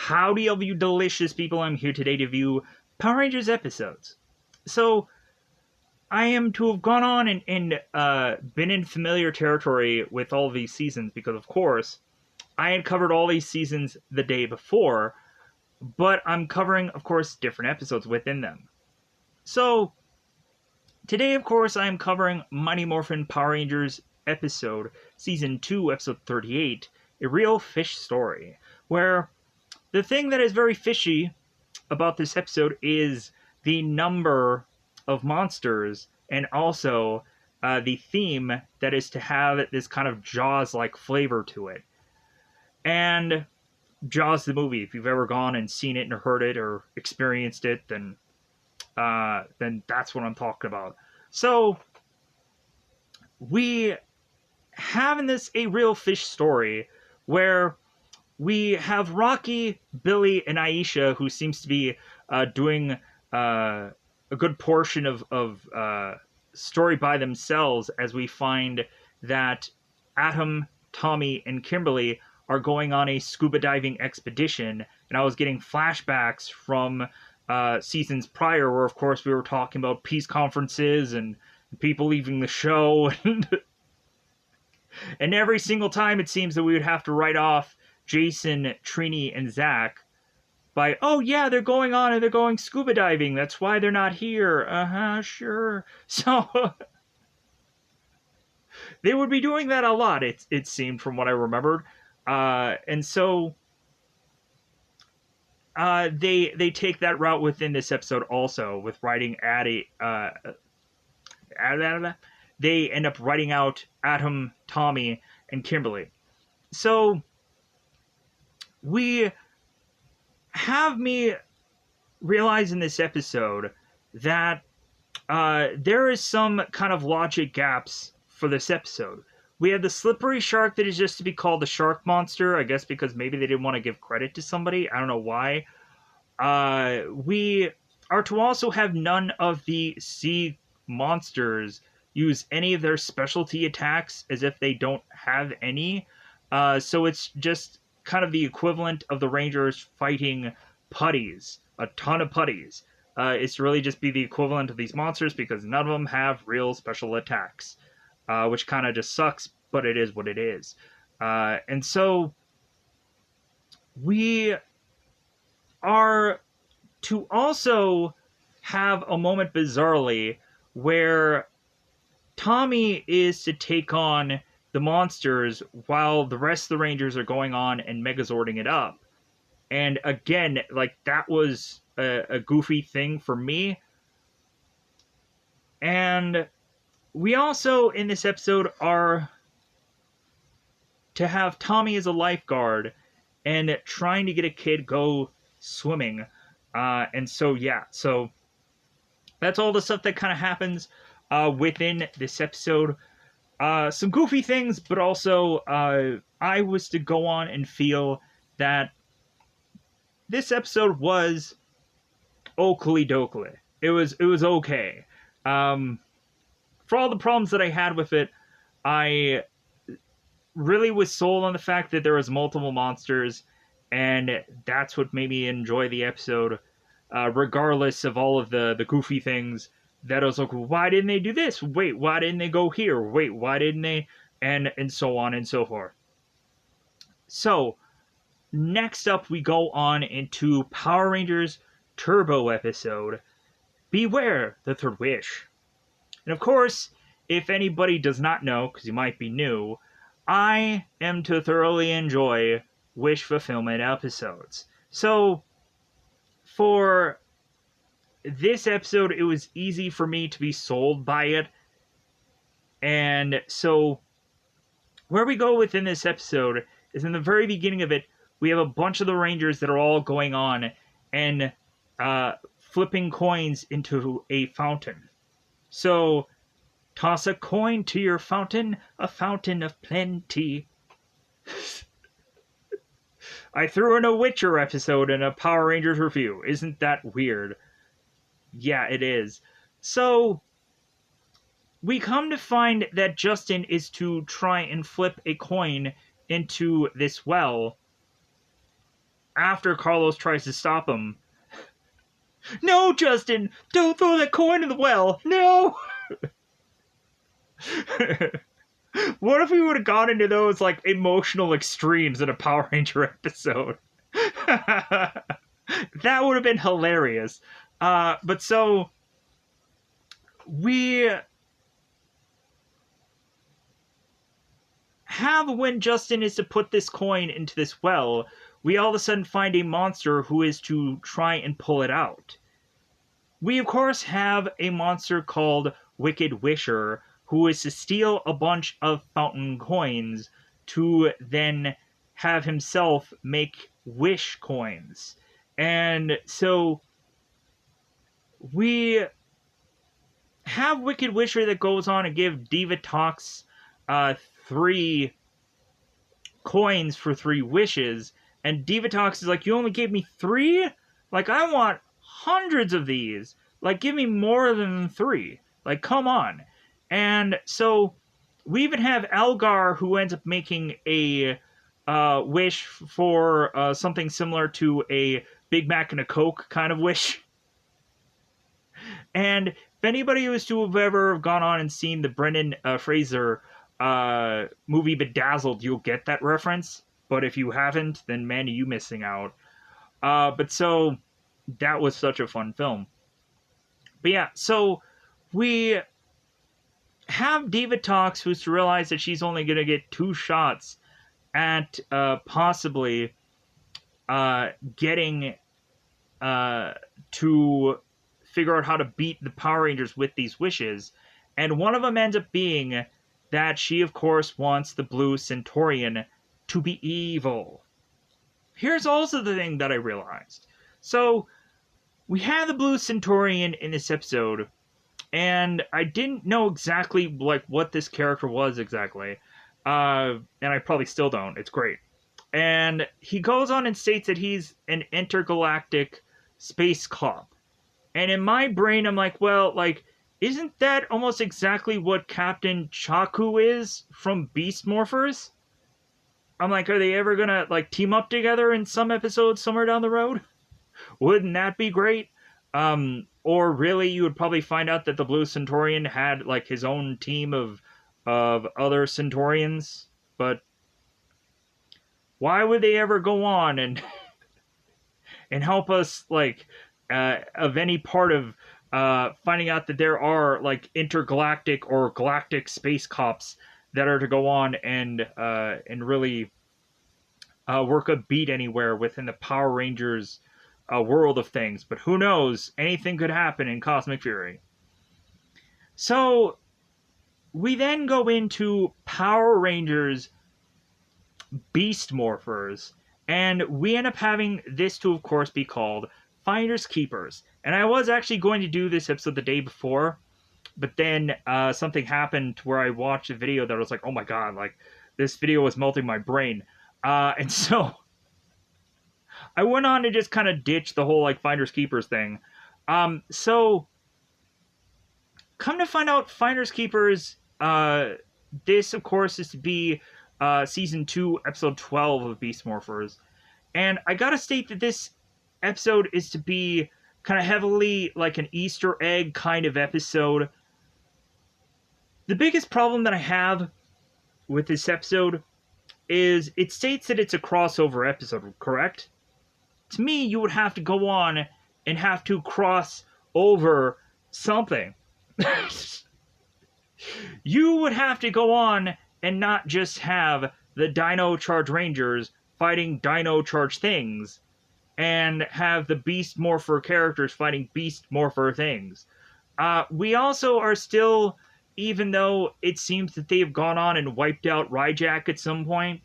Howdy, all you delicious people. I'm here today to view Power Rangers episodes. So, I am to have gone on and been in familiar territory with all these seasons because, of course, I had covered all these seasons the day before, but I'm covering, of course, different episodes within them. So, today, of course, I am covering Mighty Morphin Power Rangers episode, Season 2, Episode 38, A Real Fish Story, where the thing that is very fishy about this episode is the number of monsters and also the theme that is to have this kind of Jaws-like flavor to it. And Jaws the movie, if you've ever gone and seen it and heard it or experienced it, then that's what I'm talking about. So, we have in this a real fish story where we have Rocky, Billy, and Aisha, who seems to be doing a good portion of story by themselves, as we find that Atom, Tommy, and Kimberly are going on a scuba diving expedition. And I was getting flashbacks from seasons prior, where, of course, we were talking about peace conferences and people leaving the show. And every single time it seems that we would have to write off Jason, Trini, and Zach by, oh yeah, they're going on and they're going scuba diving. That's why they're not here. Sure. So they would be doing that a lot, it seemed, from what I remembered. And so they take that route within this episode also, with writing they end up writing out Atom, Tommy, and Kimberly. So we have me realize in this episode that there is some kind of logic gaps for this episode. We have the slippery shark that is just to be called the shark monster, I guess because maybe they didn't want to give credit to somebody. I don't know why. We are to also have none of the sea monsters use any of their specialty attacks, as if they don't have any. So it's just kind of the equivalent of the Rangers fighting putties, a ton of putties. It's really just be the equivalent of these monsters because none of them have real special attacks, which kind of just sucks, but it is what it is. And so we are to also have a moment, bizarrely, where Tommy is to take on the monsters while the rest of the Rangers are going on and Megazording it up. And again, like, that was a goofy thing for me. And we also, in this episode, are to have Tommy as a lifeguard and trying to get a kid go swimming. And so, yeah, so that's all the stuff that kind of happens within this episode. Some goofy things, but also I was to go on and feel that this episode was oakley dokley. It was okay. For all the problems that I had with it, I really was sold on the fact that there was multiple monsters, and that's what made me enjoy the episode, regardless of all of the goofy things. That I was like, why didn't they do this? Wait, why didn't they go here? Wait, why didn't they? And so on and so forth. So, next up we go on into Power Rangers Turbo episode, Beware the Third Wish. And of course, if anybody does not know, because you might be new, I am to thoroughly enjoy wish fulfillment episodes. So, for this episode, it was easy for me to be sold by it. And so, where we go within this episode is in the very beginning of it, we have a bunch of the Rangers that are all going on and flipping coins into a fountain. So, toss a coin to your fountain, a fountain of plenty. I threw in a Witcher episode in a Power Rangers review. Isn't that weird? Yeah, it is. So, we come to find that Justin is to try and flip a coin into this well. after Carlos tries to stop him, "No, Justin, don't throw that coin in the well. No." What if we would have gone into those like emotional extremes in a Power Ranger episode? That would have been hilarious. But so we have, when Justin is to put this coin into this well, we all of a sudden find a monster who is to try and pull it out. We, of course, have a monster called Wicked Wisher, who is to steal a bunch of fountain coins to then have himself make wish coins. And so we have Wicked Wisher that goes on and give Divatox 3 coins for 3 wishes, and Divatox is like, "You only gave me 3? Like, I want hundreds of these. Like, give me more than 3. Like, come on." And so we even have Elgar, who ends up making a wish for something similar to a Big Mac and a Coke kind of wish. And if anybody was to have ever gone on and seen the Brendan Fraser movie Bedazzled, you'll get that reference. But if you haven't, then man, are you missing out. But so that was such a fun film. But yeah, so we have Divatox, who's to realize that she's only going to get 2 shots at possibly getting to figure out how to beat the Power Rangers with these wishes. And one of them ends up being that she, of course, wants the Blue Centaurian to be evil. Here's also the thing that I realized. So, we have the Blue Centaurian in this episode, and I didn't know exactly, like, what this character was exactly. And I probably still don't. It's great. And he goes on and states that he's an intergalactic space cop. And in my brain, I'm like, well, like, isn't that almost exactly what Captain Chaku is from BeastMorphers? I'm like, are they ever gonna, like, team up together in some episode somewhere down the road? Wouldn't that be great? Or really, you would probably find out that the Blue Centaurian had, like, his own team of other Centaurians. But why would they ever go on and and help us, like, of any part of finding out that there are, like, intergalactic or galactic space cops that are to go on and really work a beat anywhere within the Power Rangers world of things. But who knows? Anything could happen in Cosmic Fury. So we then go into Power Rangers BeastMorphers, and we end up having this to, of course, be called Finders Keepers. And I was actually going to do this episode the day before, but then something happened where I watched a video that I was like, oh my god, like, this video was melting my brain. And so I went on to just kind of ditch the whole, like, Finders Keepers thing. So come to find out, Finders Keepers, this, of course, is to be Season 2, Episode 12 of BeastMorphers. And I gotta state that this episode is to be kind of heavily like an Easter egg kind of episode. The biggest problem that I have with this episode is it states that it's a crossover episode, correct? To me, you would have to go on and have to cross over something. You would have to go on and not just have the Dino Charge Rangers fighting Dino Charge things, and have the Beast Morpher characters fighting Beast Morpher things. We also are still, even though it seems that they've gone on and wiped out Ryjack at some point,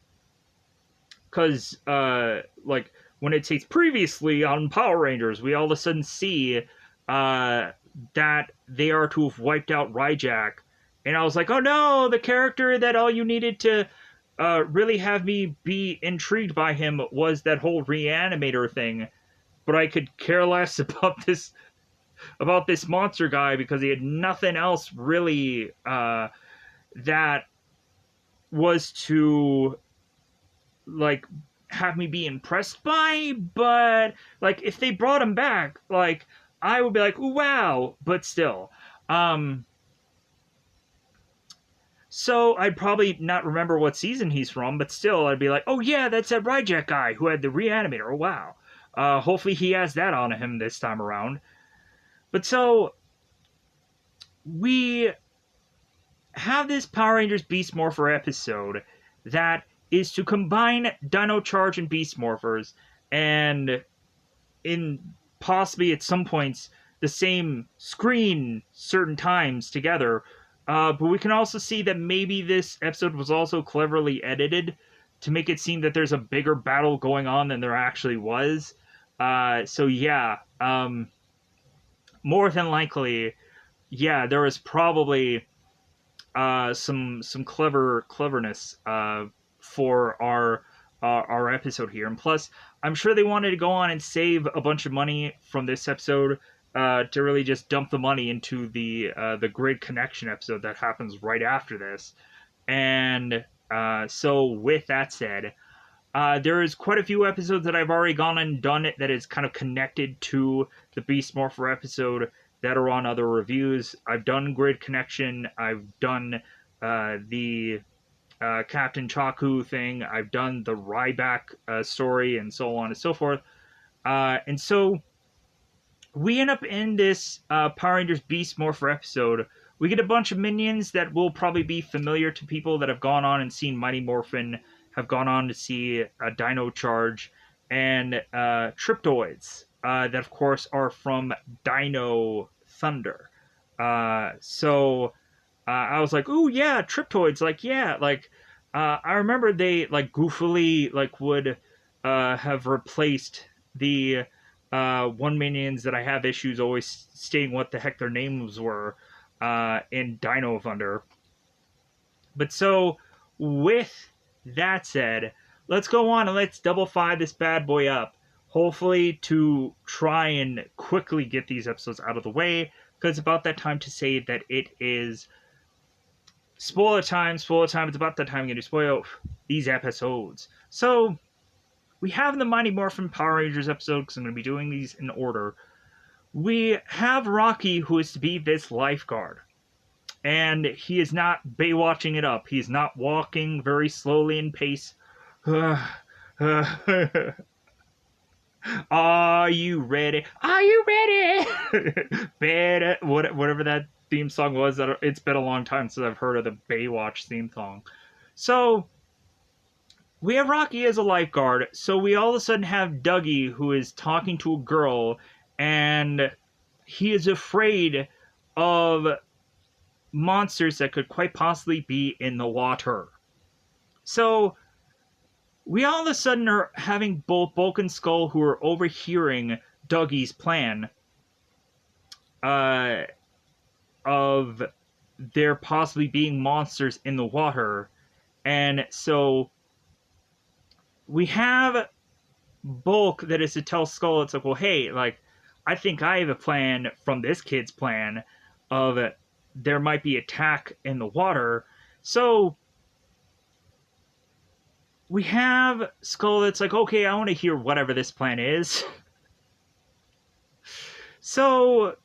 because, like, when it says previously on Power Rangers, we all of a sudden see that they are to have wiped out Ryjack. And I was like, oh no, the character that all you needed to really have me be intrigued by him was that whole reanimator thing. But I could care less about this monster guy because he had nothing else really that was to, like, have me be impressed by, but like if they brought him back, like I would be like, ooh, wow, but still. So I'd probably not remember what season he's from, but still I'd be like, oh yeah, that's that Ryjack guy who had the reanimator. Oh wow. Hopefully he has that on him this time around. But so we have this Power Rangers Beast Morpher episode that is to combine Dino Charge and Beast Morphers, and in possibly at some points the same screen certain times together. But we can also see that maybe this episode was also cleverly edited to make it seem that there's a bigger battle going on than there actually was. So yeah, more than likely, yeah, there was probably some cleverness for our episode here, and plus, I'm sure they wanted to go on and save a bunch of money from this episode to really just dump the money into the grid connection episode that happens right after this. And so, with that said, there is quite a few episodes that I've already gone and done it that is kind of connected to the Beast Morpher episode that are on other reviews. I've done Grid Connection. I've done the Captain Chaku thing. I've done the Ryback story, and so on and so forth. And so we end up in this Power Rangers Beast Morpher episode. We get a bunch of minions that will probably be familiar to people that have gone on and seen Mighty Morphin, have gone on to see Dino Charge, and Triptoids that, of course, are from Dino Thunder. So I was like, ooh, yeah, Triptoids. Like, yeah, like, I remember they, like, goofily, like, would have replaced the one minions that I have issues always stating what the heck their names were in Dino Thunder. But so, with that said, let's go on and let's double fire this bad boy up. Hopefully to try and quickly get these episodes out of the way, because it's about that time to say that it is spoiler time. It's about that time I'm going to spoil these episodes. So, we have the Mighty Morphin Power Rangers episode, because I'm going to be doing these in order. We have Rocky, who is to be this lifeguard. And he is not Baywatching it up. He's not walking very slowly in pace. Are you ready? Are you ready? Better, whatever that theme song was. It's been a long time since I've heard of the Baywatch theme song. So, we have Rocky as a lifeguard. So we all of a sudden have Dougie, who is talking to a girl, and he is afraid of monsters that could quite possibly be in the water. So we all of a sudden are having both Bulk and Skull, who are overhearing Dougie's plan of there possibly being monsters in the water. And so we have Bulk that is to tell Skull, it's like, well, hey, like, I think I have a plan from this kid's plan of there might be attack in the water. So we have Skull that's like, okay, I want to hear whatever this plan is. So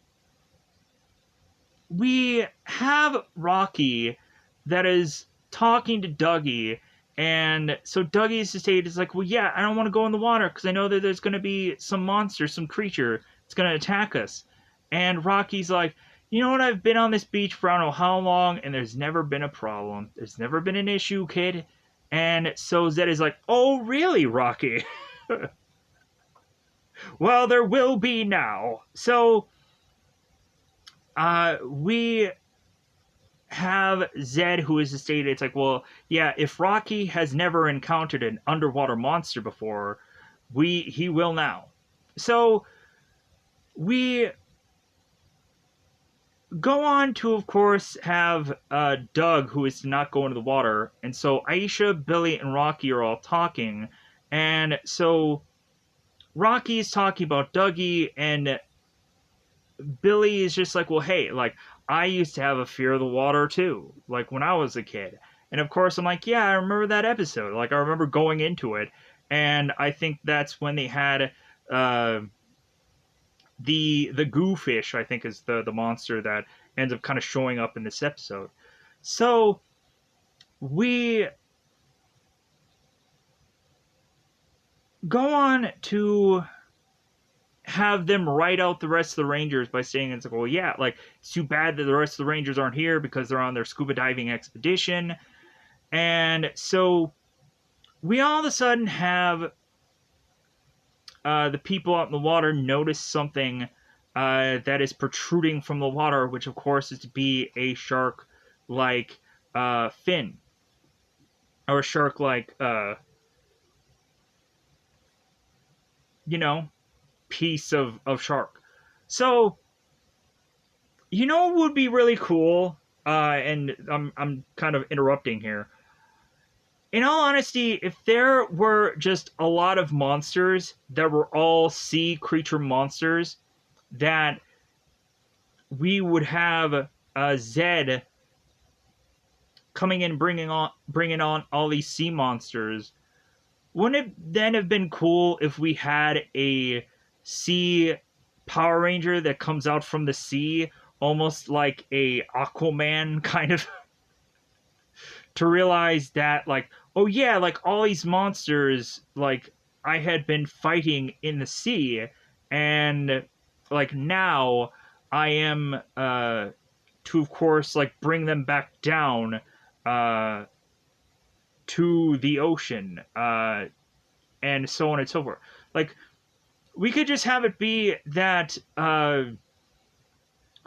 we have Rocky that is talking to Dougie, and so Dougie's state is like, well, yeah, I don't want to go in the water because I know that there's going to be some monster, some creature that's going to attack us. And Rocky's like, you know what, I've been on this beach for I don't know how long, and there's never been a problem. There's never been an issue, kid. And so Zed is like, oh, really, Rocky? Well, there will be now. So, we have Zed, who is stated, it's like, well, yeah, if Rocky has never encountered an underwater monster before, he will now. So, we go on to, of course, have Doug, who is to not go into the water. And so Aisha, Billy, and Rocky are all talking. And so Rocky is talking about Dougie, and Billy is just like, well, hey, like, I used to have a fear of the water too, like when I was a kid. And of course, I'm like, yeah, I remember that episode. Like, I remember going into it. and I think that's when they had the goo fish, I think, is the monster that ends up kind of showing up in this episode. So we go on to have them write out the rest of the Rangers by saying, it's like, well, yeah, like, it's too bad that the rest of the Rangers aren't here because they're on their scuba diving expedition. And so we all of a sudden have the people out in the water notice something that is protruding from the water, which of course is to be a shark like fin. Or a shark like, piece of shark. So, what would be really cool, and I'm kind of interrupting here. In all honesty, if there were just a lot of monsters that were all sea creature monsters, that we would have Zed coming in, bringing on all these sea monsters. Wouldn't it then have been cool if we had a sea Power Ranger that comes out from the sea, almost like a Aquaman kind of, to realize that, like, oh yeah, like, all these monsters, like, I had been fighting in the sea, and, like, now I am, to, of course, like, bring them back down, to the ocean, and so on and so forth. Like, we could just have it be that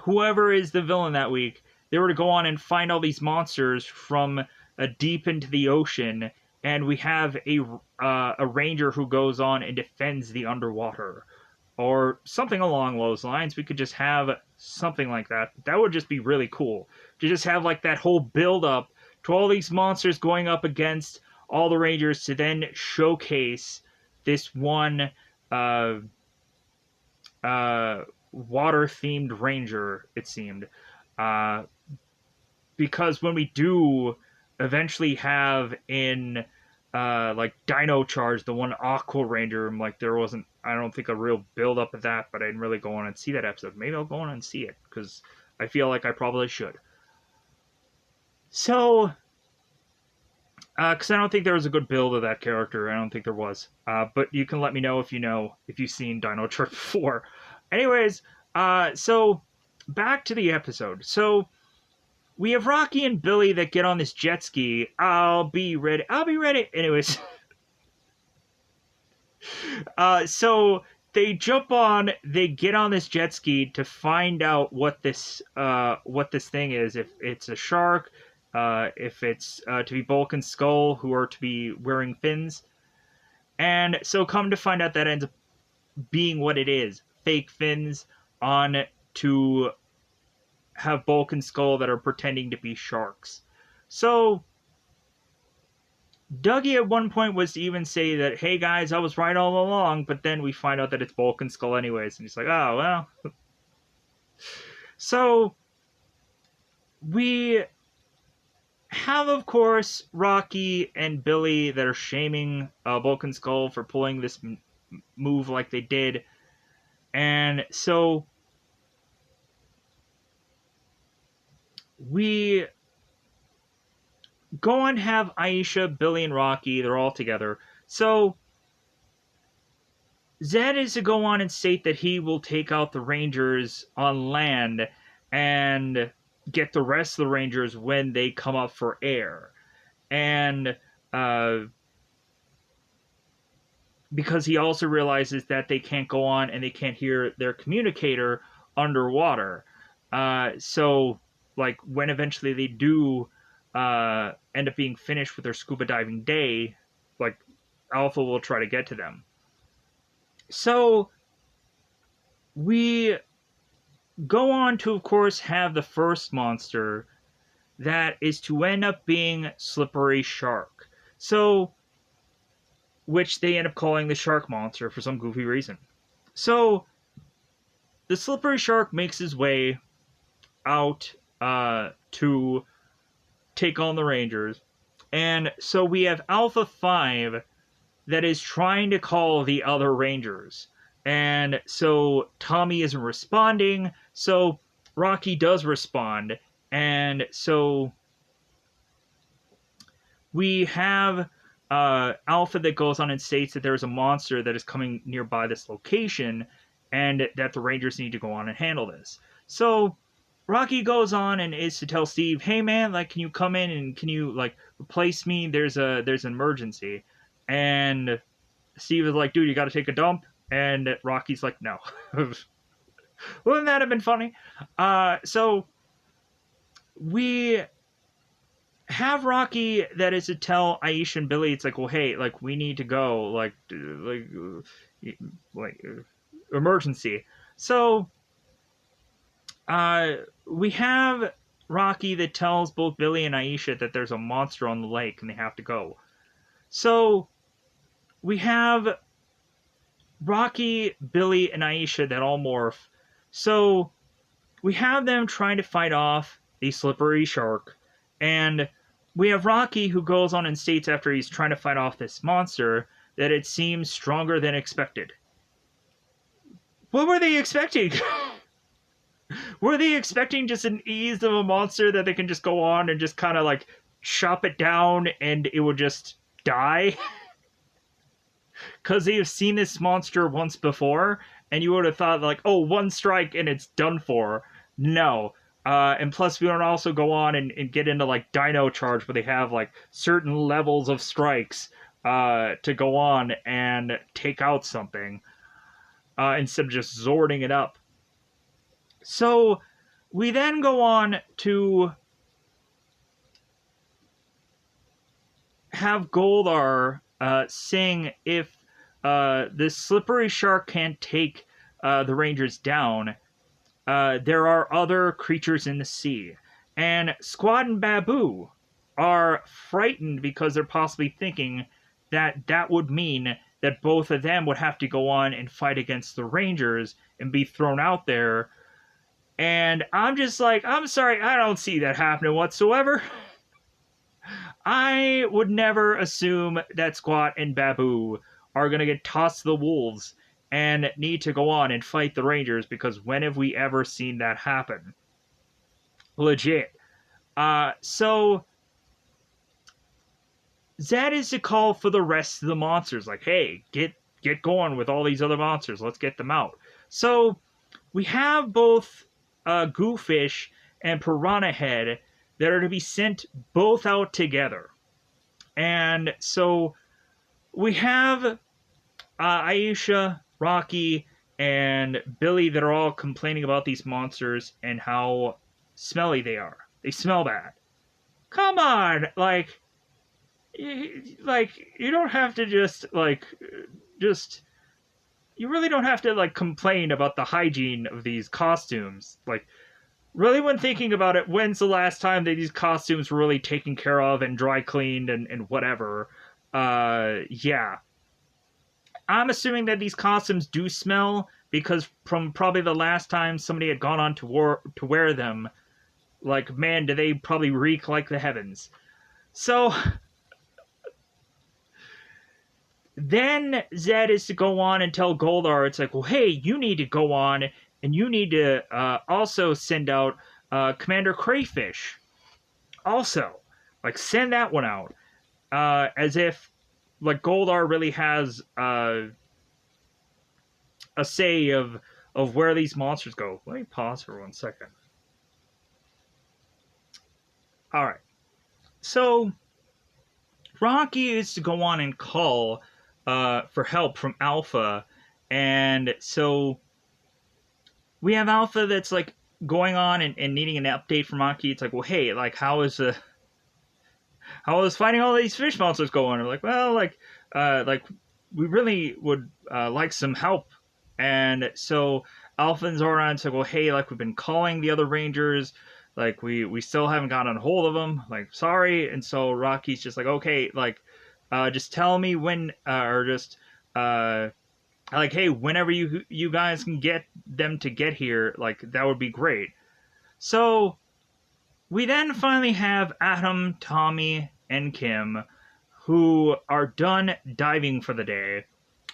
whoever is the villain that week, they were to go on and find all these monsters from deep into the ocean, and we have a ranger who goes on and defends the underwater, or something along those lines. We could just have something like that. That would just be really cool to just have like that whole build up to all these monsters going up against all the rangers to then showcase this one water-themed ranger, it seemed. Because when we do eventually have in like Dino Charge, the one Aqua Ranger, like, there wasn't, I don't think, a real build-up of that, but I didn't really go on and see that episode. Maybe I'll go on and see it, because I feel like I probably should. So, because I don't think there was a good build of that character. I don't think there was. But you can let me know if you've seen Dino Charge before. Anyways, so back to the episode. So we have Rocky and Billy that get on this jet ski. I'll be ready. Anyways, so they jump on. They get on this jet ski to find out what this thing is. If it's a shark. If it's to be Bulk and Skull, who are to be wearing fins. And so come to find out that ends up being what it is. Fake fins on to have Bulk and Skull that are pretending to be sharks. So Dougie at one point was to even say that, hey guys, I was right all along, but then we find out that it's Bulk and Skull anyways. And he's like, oh, well. So we have, of course, Rocky and Billy that are shaming Bulk and Skull for pulling this move like they did. And so we go and have Aisha, Billy, and Rocky. They're all together. So Zed is to go on and state that he will take out the Rangers on land and get the rest of the Rangers when they come up for air. And because he also realizes that they can't go on and they can't hear their communicator underwater. So, like, when eventually they do end up being finished with their scuba diving day, like, Alpha will try to get to them. So we go on to, of course, have the first monster that is to end up being Slippery Shark. So, which they end up calling the Shark Monster for some goofy reason. So, the Slippery Shark makes his way out to take on the Rangers. And so we have Alpha 5 that is trying to call the other Rangers. And so Tommy isn't responding, so Rocky does respond. And so we have Alpha that goes on and states that there's a monster that is coming nearby this location and that the Rangers need to go on and handle this. So Rocky goes on and is to tell Steve, "Hey man, like, can you come in and can you like replace me? There's an emergency." And Steve is like, "Dude, you got to take a dump." And Rocky's like, "No." Wouldn't that have been funny? So we have Rocky that is to tell Aisha and Billy, it's like, well, hey, like, we need to go, like emergency. So we have Rocky that tells both Billy and Aisha that there's a monster on the lake and they have to go. So we have Rocky, Billy, and Aisha that all morph. So we have them trying to fight off the slippery shark. And we have Rocky who goes on and states after he's trying to fight off this monster that it seems stronger than expected. What were they expecting? Were they expecting just an ease of a monster that they can just go on and just kind of like chop it down and it would just die? Because they've seen this monster once before and you would have thought like, oh, one strike and it's done for. No. And plus, we don't also go on and get into like Dino Charge, where they have like certain levels of strikes to go on and take out something instead of just Zording it up. So we then go on to have Goldar sing if this slippery shark can't take the Rangers down. There are other creatures in the sea. And Squad and Babu are frightened because they're possibly thinking that that would mean that both of them would have to go on and fight against the Rangers and be thrown out there. And I'm just like, I'm sorry, I don't see that happening whatsoever. I would never assume that Squat and Babu are going to get tossed to the wolves and need to go on and fight the Rangers, because when have we ever seen that happen? Legit. So Zed is to call for the rest of the monsters. Like, hey, get going with all these other monsters. Let's get them out. So we have both Goofish and Piranha Head that are to be sent both out together. And so we have Aisha, Rocky, and Billy that are all complaining about these monsters and how smelly they are. They smell bad. Come on! Like, you don't have to just you really don't have to, like, complain about the hygiene of these costumes. Like, really, when thinking about it, when's the last time that these costumes were really taken care of and dry cleaned and whatever? Yeah. I'm assuming that these costumes do smell because from probably the last time somebody had gone on to wear them, like, man, do they probably reek like the heavens. So then Zed is to go on and tell Goldar, it's like, well, hey, you need to go on and you need to also send out Commander Crayfish. Also, like, send that one out. As if, like, Goldar really has a say of where these monsters go. Let me pause for 1 second. Alright. So, Rocky is to go on and call for help from Alpha. And so we have Alpha that's, like, going on and needing an update from Rocky. It's like, well, hey, like, how is fighting all these fish monsters going? We're like, well, like, we really would like some help. And so Alpha and Zordon's like, well, hey, like, we've been calling the other Rangers. Like, we still haven't gotten a hold of them. Like, sorry. And so Rocky's just like, okay, like, just tell me when, or just, like, hey, whenever you guys can get them to get here, like, that would be great. So we then finally have Adam, Tommy, and Kim, who are done diving for the day,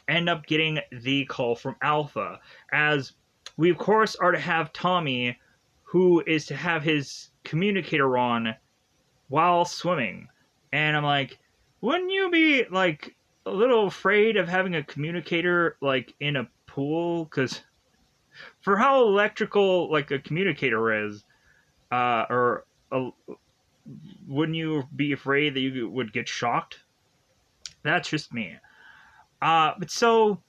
end up getting the call from Alpha, as we of course are to have Tommy, who is to have his communicator on while swimming. And I'm like, wouldn't you be like a little afraid of having a communicator like in a pool? Because for how electrical like a communicator is, or wouldn't you be afraid that you would get shocked? That's just me. But so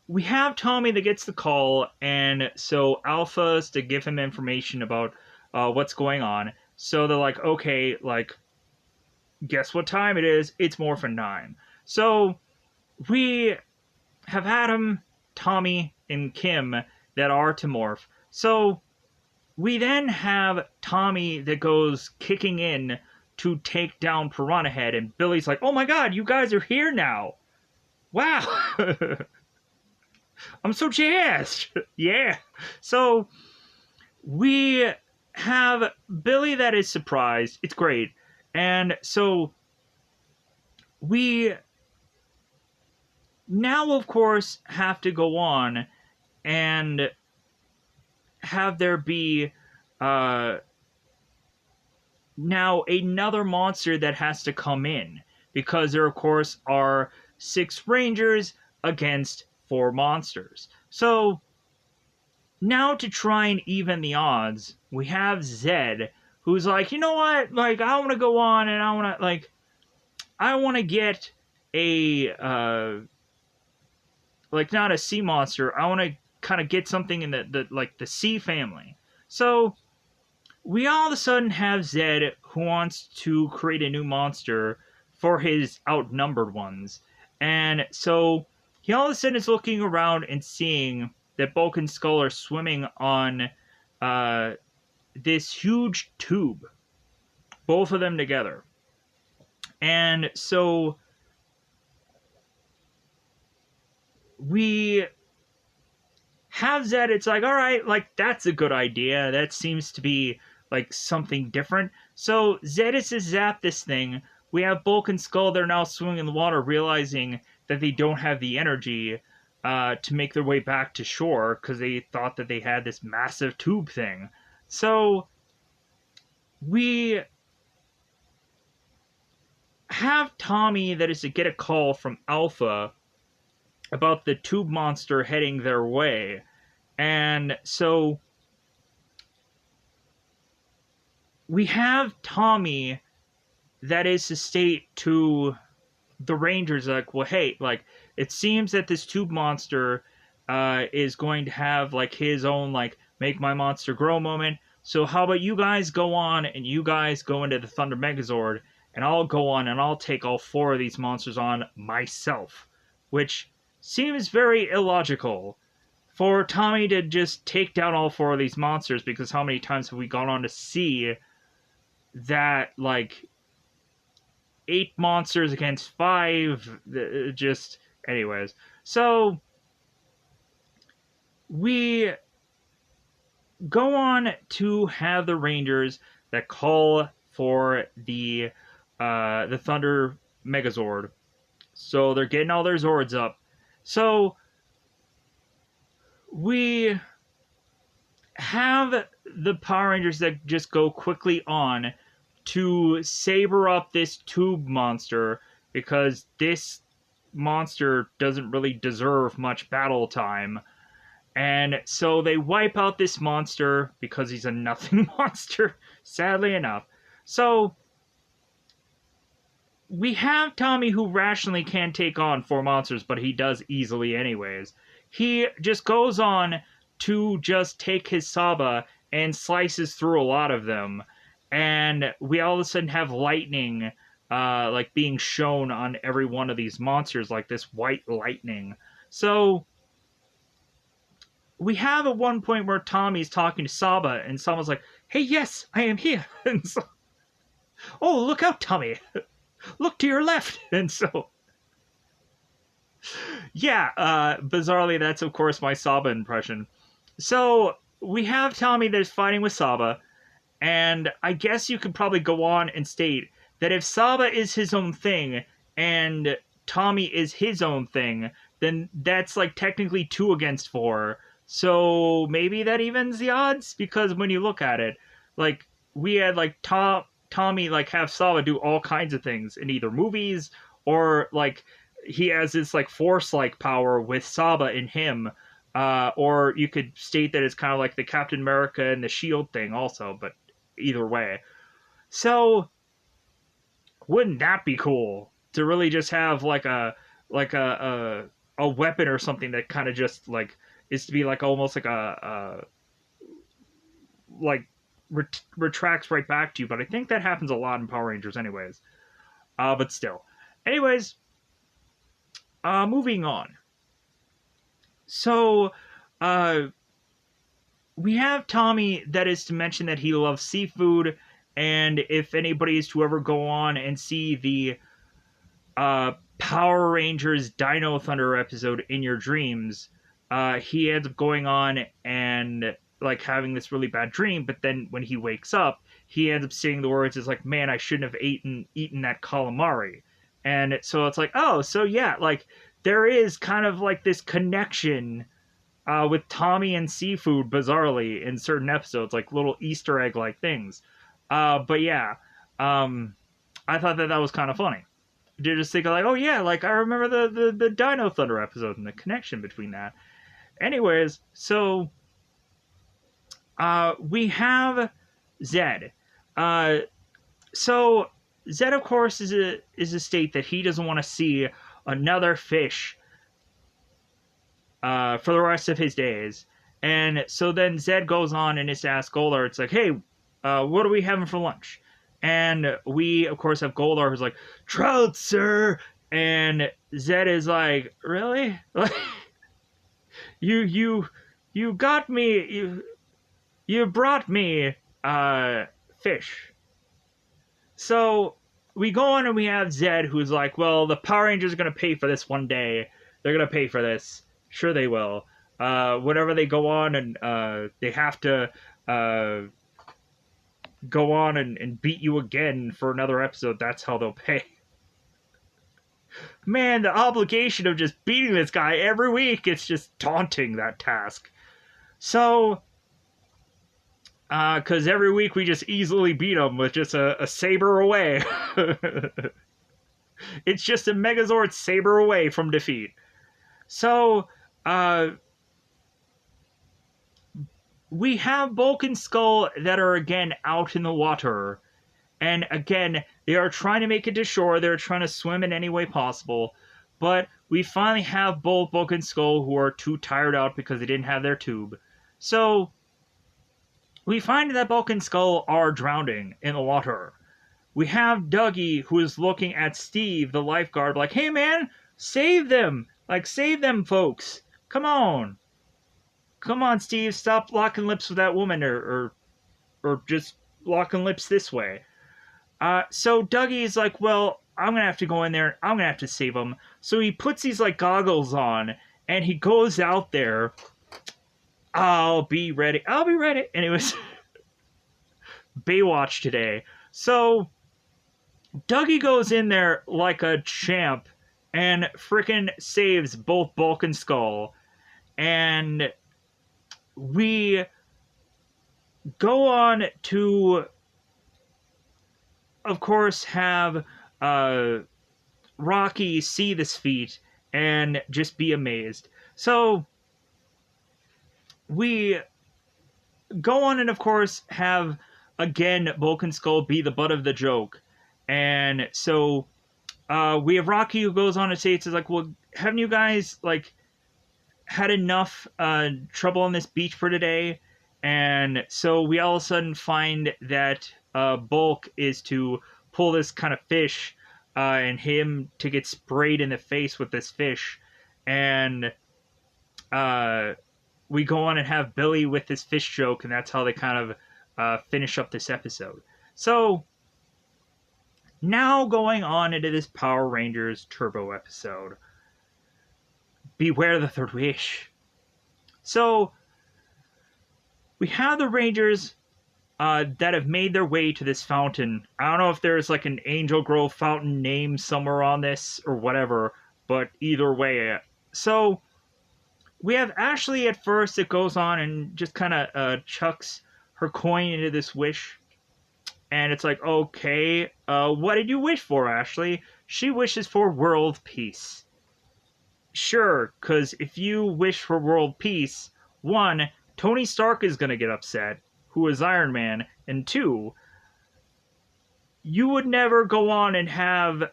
we have Tommy that gets the call, and so Alpha's to give him information about what's going on. So they're like, okay, like, guess what time it is? It's Morphin time. So we have Adam, Tommy, and Kim that are to morph. So we then have Tommy that goes kicking in to take down Piranha Head, and Billy's like, oh my god, you guys are here now. Wow. I'm so jazzed. Yeah. So we have Billy that is surprised. It's great. And so we now, of course, have to go on and have there be now another monster that has to come in, because there, of course, are 6 Rangers against 4 monsters. So now to try and even the odds, we have Zed, who's like, you know what, like, I want to go on and I want to get a like, not a sea monster, I want to kind of get something in the sea family. So we all of a sudden have Zed, who wants to create a new monster for his outnumbered ones. And so he all of a sudden is looking around and seeing that Bulk and Skull are swimming on this huge tube, both of them together. And so we have Zed, it's like, all right, like, that's a good idea. That seems to be like something different. So Zed is to zap this thing. We have Bulk and Skull, they're now swimming in the water, realizing that they don't have the energy to make their way back to shore, because they thought that they had this massive tube thing. So we have Tommy that is to get a call from Alpha about the tube monster heading their way. And so we have Tommy that is to state to the Rangers, like, well, hey, like, it seems that this tube monster is going to have, like, his own, like, make my monster grow moment. So how about you guys go on and you guys go into the Thunder Megazord, and I'll go on and I'll take all 4 of these monsters on myself. Which seems very illogical for Tommy to just take down all 4 of these monsters, because how many times have we gone on to see that, like, 8 monsters against 5, just, anyways. So we go on to have the Rangers that call for the Thunder Megazord. So they're getting all their Zords up. So we have the Power Rangers that just go quickly on to saber up this tube monster, because this monster doesn't really deserve much battle time. And so they wipe out this monster because he's a nothing monster, sadly enough. So we have Tommy, who rationally can take on 4 monsters, but he does easily anyways. He just goes on to just take his Saba and slices through a lot of them. And we all of a sudden have lightning, like, being shown on every one of these monsters, like this white lightning. So we have at one point where Tommy's talking to Saba, and Saba's like, hey, yes, I am here. And so, oh, look out, Tommy. Look to your left. And so, yeah, bizarrely, that's, of course, my Saba impression. So we have Tommy that's fighting with Saba, and I guess you could probably go on and state that if Saba is his own thing and Tommy is his own thing, then that's like technically 2 against 4. So maybe that evens the odds, because when you look at it, like we had like Tommy like have Saba do all kinds of things in either movies, or like he has this like force like power with Saba in him. Or you could state that it's kind of like the Captain America and the Shield thing also, but either way. So wouldn't that be cool to really just have like a weapon or something that kind of just like is to be like almost like a like retracts right back to you. But I think that happens a lot in Power Rangers anyways. But still. Anyways, moving on. So, we have Tommy that is to mention that he loves seafood, and if anybody is to ever go on and see the Power Rangers Dino Thunder episode In Your Dreams, he ends up going on and like having this really bad dream, but then when he wakes up, he ends up saying the words is like, man, I shouldn't have eaten that calamari. And so it's like, oh, so yeah, like there is kind of like this connection with Tommy and seafood, bizarrely, in certain episodes, like little Easter egg like things. But yeah, I thought that was kind of funny. To just think like, oh yeah, like I remember the Dino Thunder episode and the connection between that. Anyways, so we have Zed. So Zed, of course, is a state that he doesn't want to see another fish for the rest of his days. And so then Zed goes on and is asked Goldar, it's like, hey, what are we having for lunch? And we, of course, have Goldar who's like, trout, sir. And Zed is like, really? Like, you got me, you brought me fish. So we go on and we have Zed who's like, well, the Power Rangers are going to pay for this one day. They're going to pay for this. Sure they will. Whenever they go on and they have to go on and beat you again for another episode, that's how they'll pay. Man, the obligation of just beating this guy every week, it's just daunting, that task. So, because every week we just easily beat him with just a saber away. It's just a Megazord saber away from defeat. So, we have Bulk and Skull that are again out in the water. And again, they are trying to make it to shore. They're trying to swim in any way possible. But we finally have both Bulk and Skull who are too tired out because they didn't have their tube. So we find that Bulk and Skull are drowning in the water. We have Dougie who is looking at Steve, the lifeguard, like, hey man, save them! Like, save them folks! Come on! Come on, Steve, stop locking lips with that woman, or just locking lips this way. So Dougie's like, well, I'm gonna have to go in there, I'm gonna have to save him. So he puts these, like, goggles on, and he goes out there. I'll be ready. And it was Baywatch today. So Dougie goes in there like a champ and frickin' saves both Bulk and Skull. And we go on to, of course, have Rocky see this feat and just be amazed. So we go on and, of course, have, again, Bulk and Skull be the butt of the joke. And so we have Rocky who goes on and says, like, well, haven't you guys, like, had enough trouble on this beach for today? And so we all of a sudden find that Bulk is to pull this kind of fish and him to get sprayed in the face with this fish. And we go on and have Billy with this fish joke, and that's how they kind of finish up this episode. So now going on into this Power Rangers Turbo episode. Beware the Third Wish. So we have the Rangers that have made their way to this fountain. I don't know if there's like an Angel Grove fountain name somewhere on this or whatever, but either way. So we have Ashley at first that goes on and just kind of chucks her coin into this wish. And it's like, okay, what did you wish for, Ashley? She wishes for world peace. Sure, because if you wish for world peace, one, Tony Stark is going to get upset, who is Iron Man, and two, you would never go on and have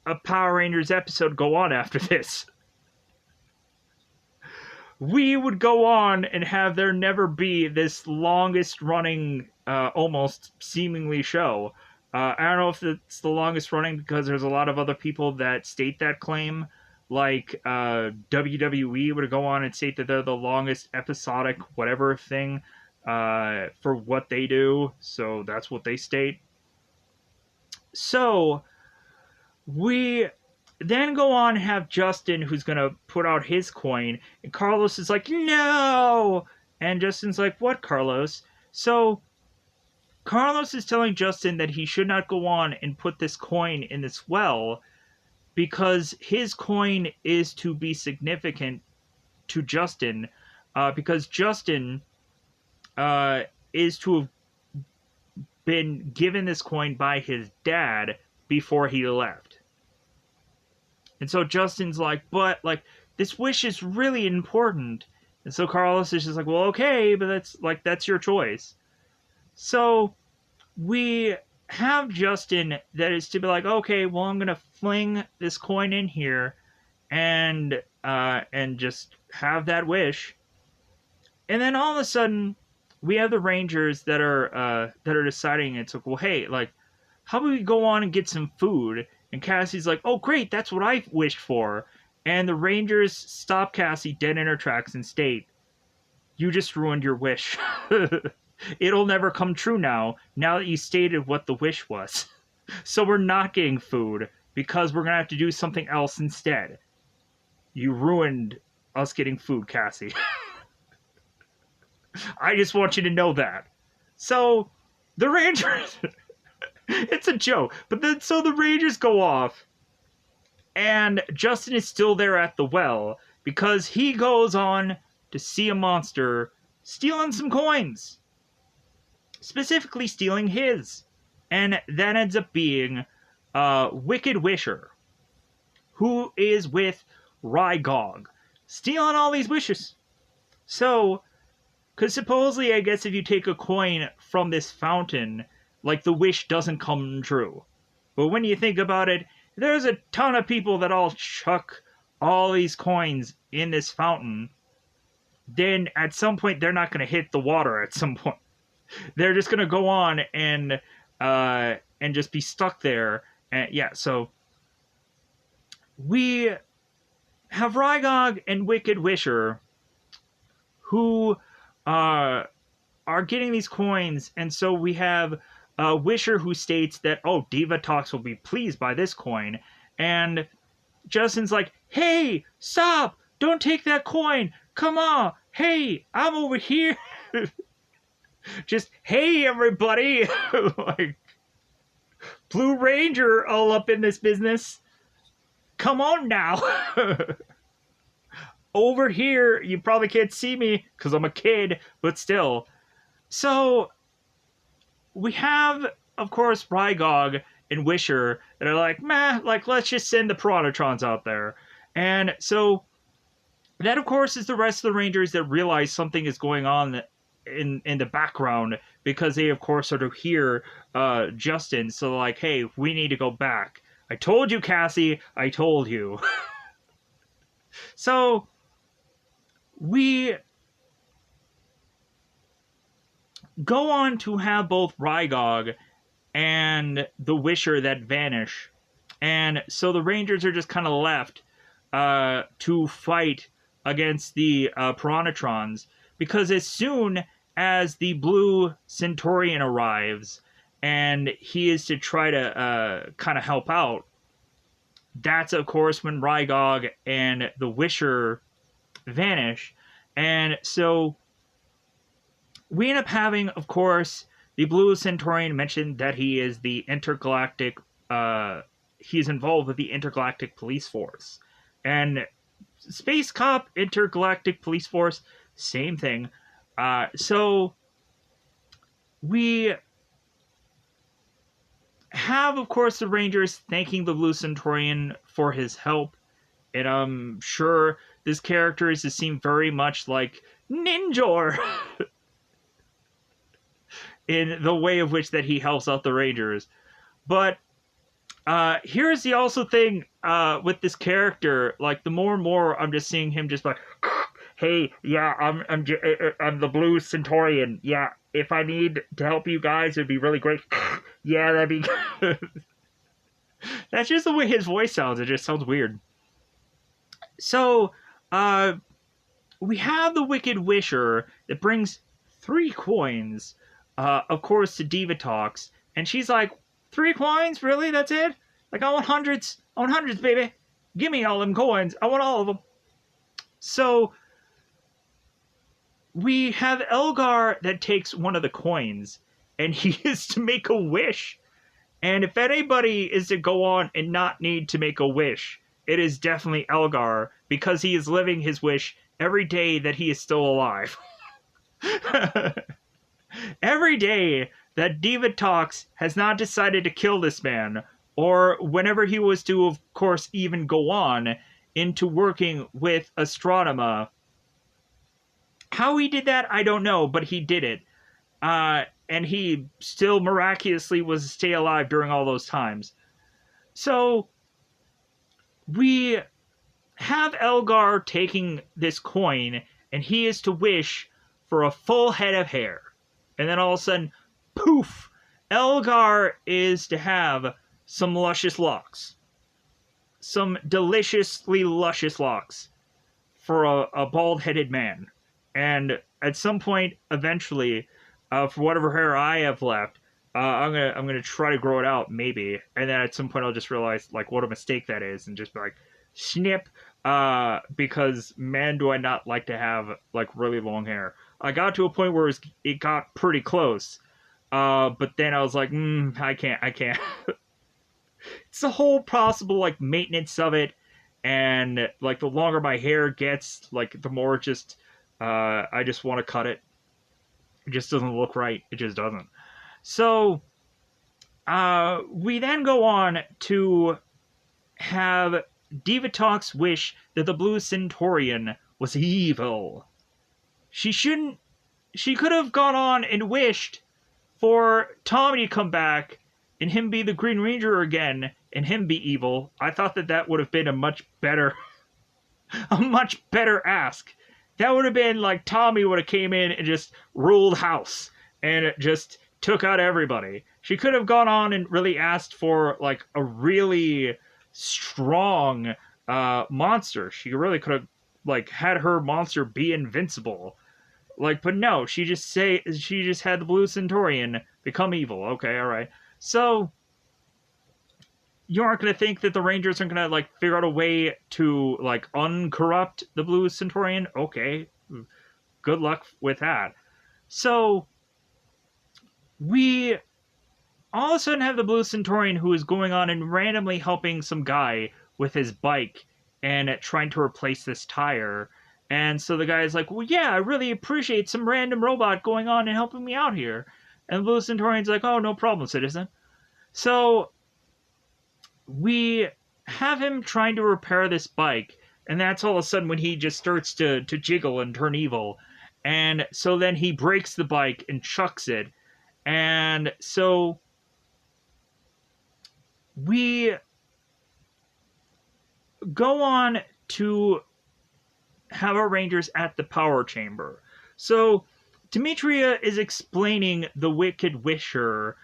a Power Rangers episode go on after this. We would go on and have there never be this longest running, almost seemingly show. I don't know if it's the longest running because there's a lot of other people that state that claim. Like WWE would go on and state that they're the longest episodic whatever thing for what they do. So that's what they state. So we then go on and have Justin, who's going to put out his coin. And Carlos is like, no! And Justin's like, what, Carlos? So Carlos is telling Justin that he should not go on and put this coin in this well because his coin is to be significant to Justin, because Justin is to have been given this coin by his dad before he left. And so Justin's like, but, like, this wish is really important. And so Carlos is just like, well, okay, but that's your choice. So we have Justin that is to be like, okay, well, I'm going to fling this coin in here and just have that wish. And then all of a sudden, we have the Rangers that are deciding, it's like, well, hey, like, how about we go on and get some food? And Cassie's like, oh, great, that's what I wished for. And the Rangers stop Cassie dead in her tracks and state, you just ruined your wish. It'll never come true now that you stated what the wish was. So we're not getting food, because we're going to have to do something else instead. You ruined us getting food, Cassie. I just want you to know that. So, the Rangers... It's a joke. But then, so the Rangers go off, and Justin is still there at the well, because he goes on to see a monster stealing some coins. Specifically stealing his. And that ends up being Wicked Wisher, who is with Rygog, stealing all these wishes. So, because supposedly, I guess if you take a coin from this fountain, like, the wish doesn't come true. But when you think about it, there's a ton of people that all chuck all these coins in this fountain. Then, at some point, they're not going to hit the water at some point. They're just going to go on and just be stuck there. And yeah, so we have Rygog and Wicked Wisher, who are getting these coins, and so we have Wisher, who states that, oh, Diva Talks will be pleased by this coin. And Justin's like, hey, stop! Don't take that coin! Come on! Hey, I'm over here! Just, hey, everybody! Like, Blue Ranger all up in this business. Come on now! Over here, you probably can't see me, because I'm a kid, but still. So... we have, of course, Rygog and Wisher that are like, meh, like, let's just send the Piranhatrons out there. And so, that, of course, is the rest of the Rangers that realize something is going on in the background, because they, of course, sort of hear Justin. So, like, hey, we need to go back. I told you, Cassie. I told you. So, we go on to have both Rygog and the Wisher that vanish. And so the Rangers are just kind of left to fight against the Piranhatrons. Because as soon as the Blue Centaurian arrives, and he is to try to kind of help out, that's, of course, when Rygog and the Wisher vanish. And so we end up having, of course, the Blue Centaurian mentioned that he is the intergalactic. He's involved with the intergalactic police force, and Space Cop, intergalactic police force, same thing. So we have, of course, the Rangers thanking the Blue Centaurian for his help, and I'm sure this character is to seem very much like Ninjor in the way of which that he helps out the Rangers. But here's the also thing with this character. Like, the more and more I'm just seeing him just like, hey, yeah, I'm the Blue Centaurian. Yeah, if I need to help you guys, it'd be really great. Yeah, that'd be good. That's just the way his voice sounds. It just sounds weird. So, we have the Wicked Wisher that brings 3 coins, of course, to Diva Talks, and she's like, 3 coins? Really? That's it? Like, I want hundreds. I want hundreds, baby. Give me all them coins. I want all of them. So, we have Elgar that takes one of the coins, and he is to make a wish. And if anybody is to go on and not need to make a wish, it is definitely Elgar, because he is living his wish every day that he is still alive. Every day that Diva Talks has not decided to kill this man, or whenever he was to, of course, even go on into working with Astronema. How he did that, I don't know, but he did it. And he still miraculously was to stay alive during all those times. So, we have Elgar taking this coin, and he is to wish for a full head of hair. And then all of a sudden, poof! Elgar is to have some luscious locks. Some deliciously luscious locks for a bald-headed man. And at some point, eventually, for whatever hair I have left, I'm gonna try to grow it out, maybe. And then at some point, I'll just realize, like, what a mistake that is, and just be like, snip. Because, man, do I not like to have, like, really long hair. I got to a point where it got pretty close. But then I was like, I can't. It's the whole possible, like, maintenance of it. And, like, the longer my hair gets, like, the more just, I just want to cut it. It just doesn't look right. It just doesn't. So, we then go on to have Diva Talks wish that the Blue Centaurian was evil. She could have gone on and wished for Tommy to come back and him be the Green Ranger again and him be evil. I thought that would have been a much better ask. That would have been like Tommy would have came in and just ruled house and just took out everybody. She could have gone on and really asked for, like, a really strong monster. She really could have, like, had her monster be invincible. Like, but no, she just had the Blue Centaurian become evil. Okay, alright. So, you aren't going to think that the Rangers are going to, like, figure out a way to, like, uncorrupt the Blue Centaurian? Okay. Good luck with that. So, we all of a sudden have the Blue Centaurian who is going on and randomly helping some guy with his bike and trying to replace this tire. And so the guy's like, well, yeah, I really appreciate some random robot going on and helping me out here. And the Blue Centaurian's like, oh, no problem, citizen. So, we have him trying to repair this bike, and that's all of a sudden when he just starts to jiggle and turn evil. And so then he breaks the bike and chucks it. And so we go on to have our Rangers at the power chamber. So Demetria is explaining the Wicked Wisher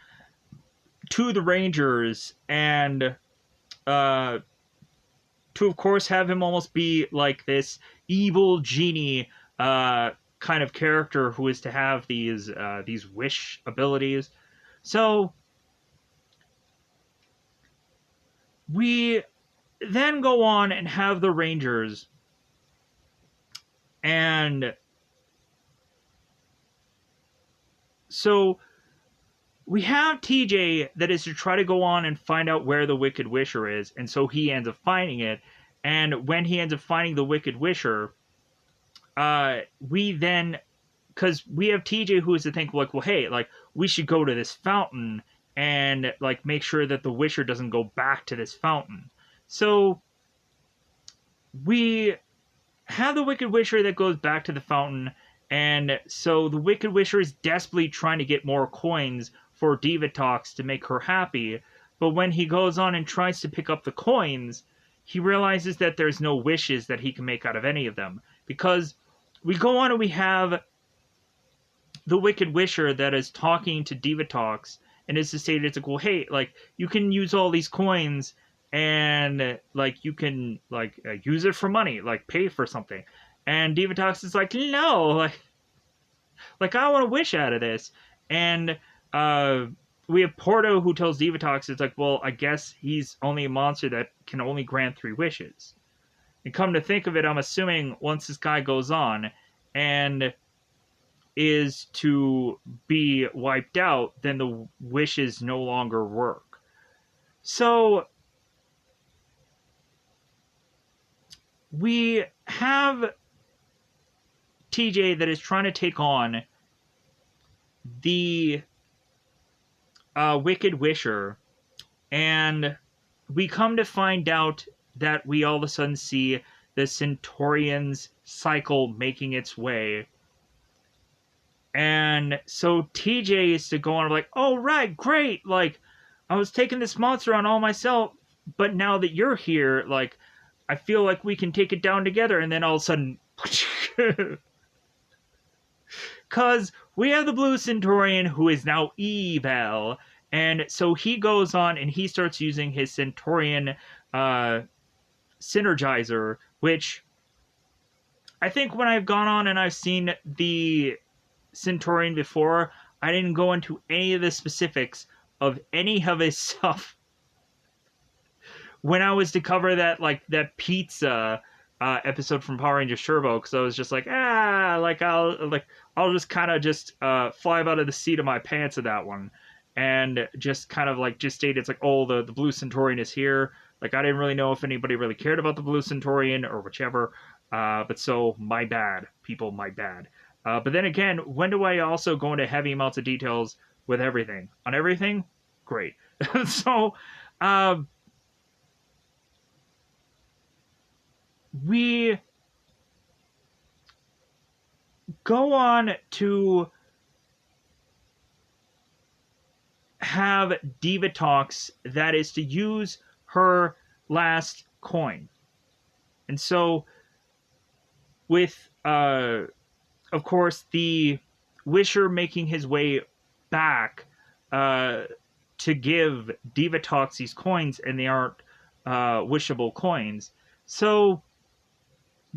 to the Rangers, and to, of course, have him almost be like this evil genie kind of character who is to have these wish abilities. So we then go on and have the Rangers, and So we have TJ that is to try to go on and find out where the Wicked Wisher is, and so he ends up finding it. And when he ends up finding the Wicked Wisher, we then, because we have TJ who is to think like, well, hey, like we should go to this fountain and like make sure that the Wisher doesn't go back to this fountain. So we have the Wicked Wisher that goes back to the fountain, and so the Wicked Wisher is desperately trying to get more coins for Divatox to make her happy, but when he goes on and tries to pick up the coins, he realizes that there's no wishes that he can make out of any of them, because we go on and we have the Wicked Wisher that is talking to Divatox, and is to say, it's like, well, hey, like, you can use all these coins and like you can like use it for money, like pay for something. And Divatox is like, no, like I want a wish out of this. And we have Porto who tells Divatox, it's like, well, I guess he's only a monster that can only grant 3 wishes. And come to think of it, I'm assuming once this guy goes on and is to be wiped out, then the wishes no longer work. So we have TJ that is trying to take on the Wicked Wisher, and we come to find out that we all of a sudden see the Centaurian's cycle making its way. And so TJ is to go on like, oh, right, great, like, I was taking this monster on all myself, but now that you're here, like, I feel like we can take it down together. And then all of a sudden, because we have the Blue Centaurian who is now evil, and so he goes on and he starts using his Centaurian Synergizer, which I think when I've gone on and I've seen the Centaurian before, I didn't go into any of the specifics of any of his stuff when I was to cover that, like, that pizza episode from Power Rangers Turbo, because I was just like, I'll just kind of just fly out of the seat of my pants of that one, and just kind of like just state it's like, oh, the Blue Centaurian is here. Like, I didn't really know if anybody really cared about the Blue Centaurian or whichever, but so my bad, people, my bad. But then again, when do I also go into heavy amounts of details with everything? On everything? Great. So, we go on to have Divatox that is to use her last coin. And so, with, of course, the Wisher making his way back to give Divatox these coins, and they aren't wishable coins. So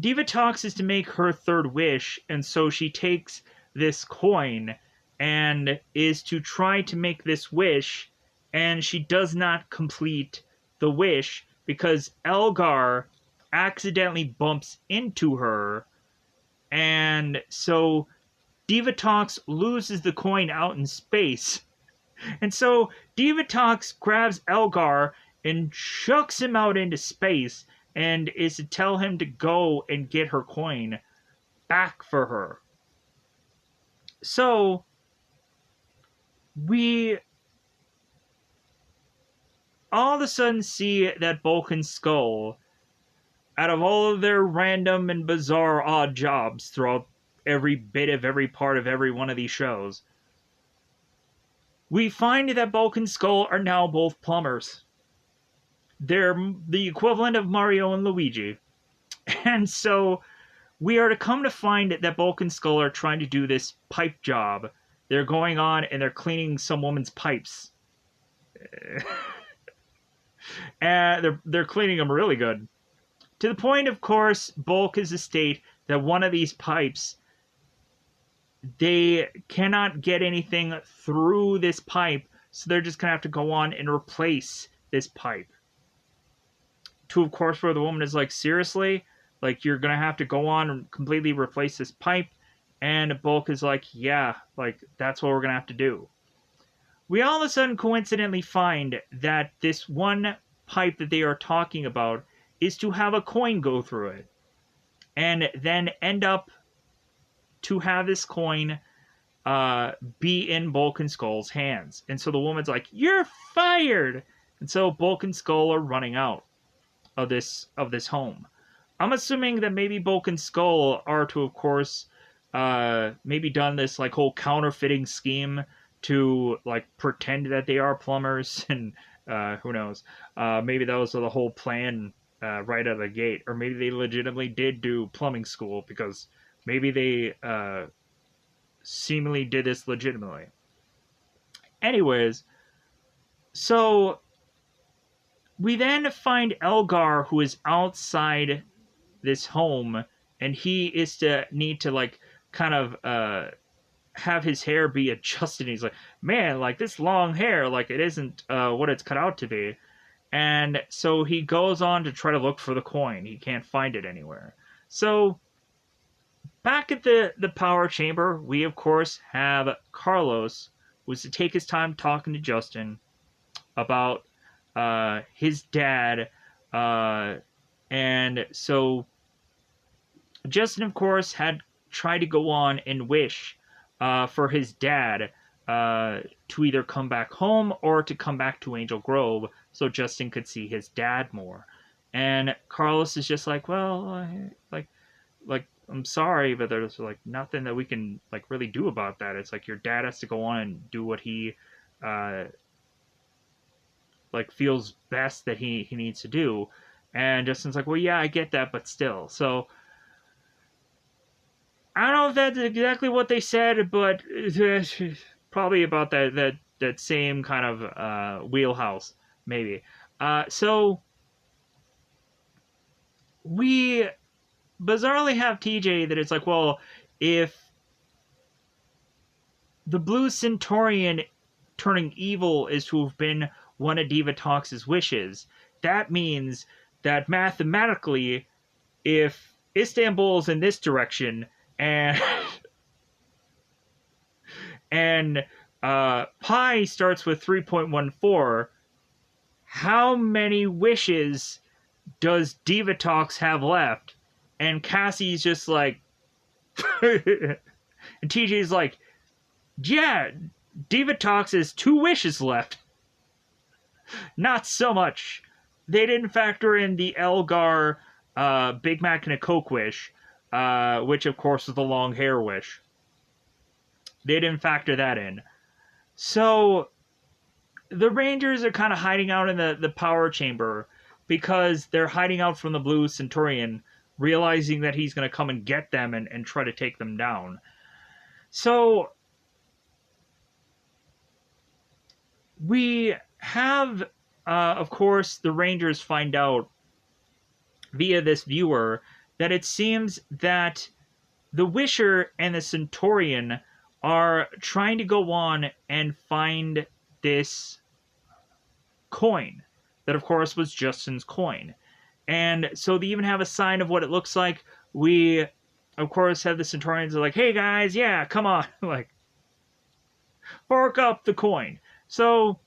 Divatox is to make her 3rd wish, and so she takes this coin and is to try to make this wish, and she does not complete the wish because Elgar accidentally bumps into her, and so Divatox loses the coin out in space. And so Divatox grabs Elgar and chucks him out into space, and is to tell him to go and get her coin back for her. So we all of a sudden see that Bulk and Skull, out of all of their random and bizarre odd jobs throughout every bit of every part of every one of these shows, we find that Bulk and Skull are now both plumbers. They're the equivalent of Mario and Luigi. And so we are to come to find that Bulk and Skull are trying to do this pipe job. They're going on and they're cleaning some woman's pipes. And they're cleaning them really good. To the point, of course, Bulk is to state that one of these pipes, they cannot get anything through this pipe, so they're just going to have to go on and replace this pipe. To, of course, where the woman is like, seriously? Like, you're going to have to go on and completely replace this pipe? And Bulk is like, yeah, like, that's what we're going to have to do. We all of a sudden coincidentally find that this one pipe that they are talking about is to have a coin go through it. And then end up to have this coin be in Bulk and Skull's hands. And so the woman's like, "You're fired!" And so Bulk and Skull are running out of this home. I'm assuming that maybe Bulk and Skull are to, of course, maybe done this like whole counterfeiting scheme to like pretend that they are plumbers, and who knows? Maybe that was the whole plan right out of the gate, or maybe they legitimately did do plumbing school because maybe they seemingly did this legitimately. Anyways, so we then find Elgar, who is outside this home, and he is to need to like kind of have his hair be adjusted. He's like, man, like this long hair, like it isn't what it's cut out to be. And so he goes on to try to look for the coin. He can't find it anywhere. So back at the power chamber, we of course have Carlos, who's to take his time talking to Justin about his dad. And so Justin, of course, had tried to go on and wish for his dad to either come back home or to come back to Angel Grove so Justin could see his dad more. And Carlos is just like, well, like I'm sorry, but there's like nothing that we can like really do about that. It's like your dad has to go on and do what he like feels best that he needs to do. And Justin's like, well, yeah, I get that, but still. So I don't know if that's exactly what they said, but probably about that same kind of wheelhouse, maybe. So we bizarrely have TJ that it's like, well, if the Blue Centaurian turning evil is to have been one of Divatox's wishes, that means that mathematically, if Istanbul's in this direction and pi starts with 3.14, how many wishes does Divatox have left? And Cassie's just like, and TJ's like, yeah, Divatox has 2 wishes left. Not so much. They didn't factor in the Elgar Big Mac and a Coke wish, which of course was the long hair wish. They didn't factor that in. So the Rangers are kind of hiding out in the power chamber because they're hiding out from the Blue Centaurian, realizing that he's going to come and get them and try to take them down. So we have, of course, the Rangers find out via this viewer that it seems that the Wisher and the Centaurian are trying to go on and find this coin that, of course, was Justin's coin. And so they even have a sign of what it looks like. We, of course, have the Centaurians are like, hey guys, yeah, come on, like, fork up the coin. So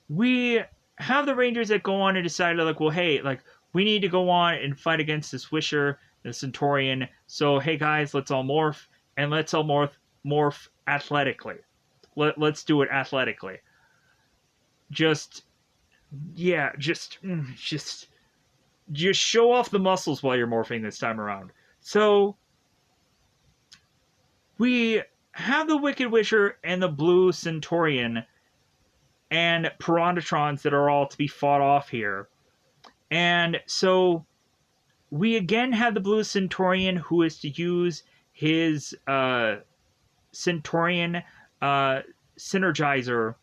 we have the Rangers that go on and decide, like, well, hey, like, we need to go on and fight against this Wisher, the Centaurian. So, hey guys, let's all morph, and let's all morph athletically. Let's do it athletically. Just show off the muscles while you're morphing this time around. So we have the Wicked Wisher and the Blue Centaurian and Piranhatrons that are all to be fought off here. And so we again have the Blue Centaurian, who is to use his Centaurian Synergizer.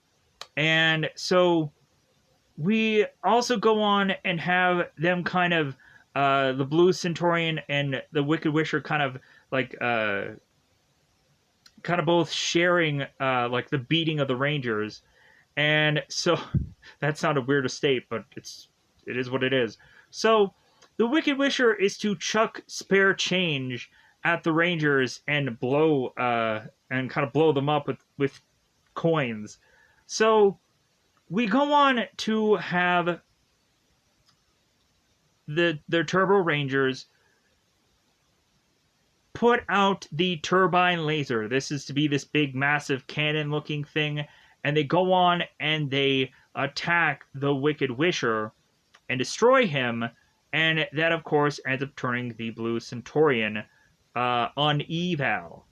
And so we also go on and have them kind of, the Blue Centaurian and the Wicked Wisher kind of like, kind of both sharing, like the beating of the Rangers. And so that sounded weird to state, but it is what it is. So the Wicked Wisher is to chuck spare change at the Rangers and blow and kind of blow them up with coins. So we go on to have the Turbo Rangers put out the turbine laser. This is to be this big, massive cannon looking thing. And they go on and they attack the Wicked Wisher and destroy him. And that, of course, ends up turning the Blue Centaurian on eval.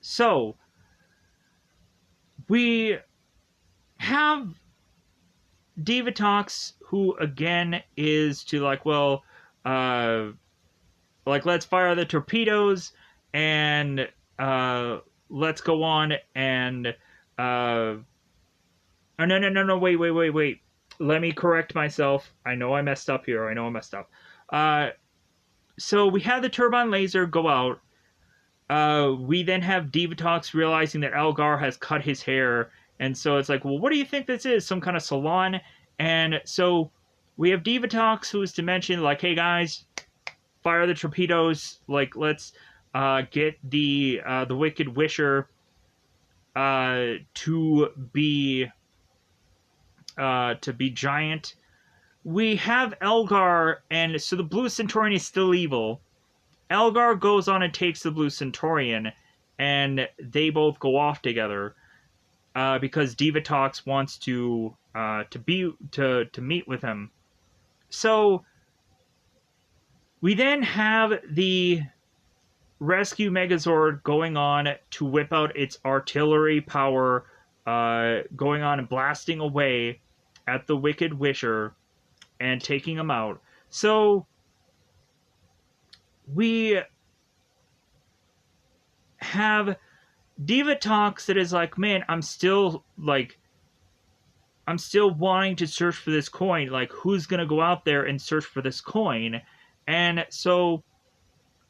So, we have Divatox, who again is to like, well, let's fire the torpedoes and let's go on and oh, no, wait. Let me correct myself. I know I messed up here. So we have the turbine laser go out. We then have Divatox realizing that Elgar has cut his hair. And so it's like, well, what do you think this is? Some kind of salon? And so we have Divatox, who is to mention, like, hey guys, fire the torpedoes. Like, let's get the Wicked Wisher to be giant. We have Elgar, and so the Blue Centaurian is still evil. Elgar goes on and takes the Blue Centaurian, and they both go off together because Divatox wants to meet with him. So we then have the Rescue Megazord going on to whip out its artillery power, going on and blasting away at the Wicked Wisher and taking him out. So we have Divatox that is like, man, I'm still wanting to search for this coin. Like, who's gonna go out there and search for this coin? And so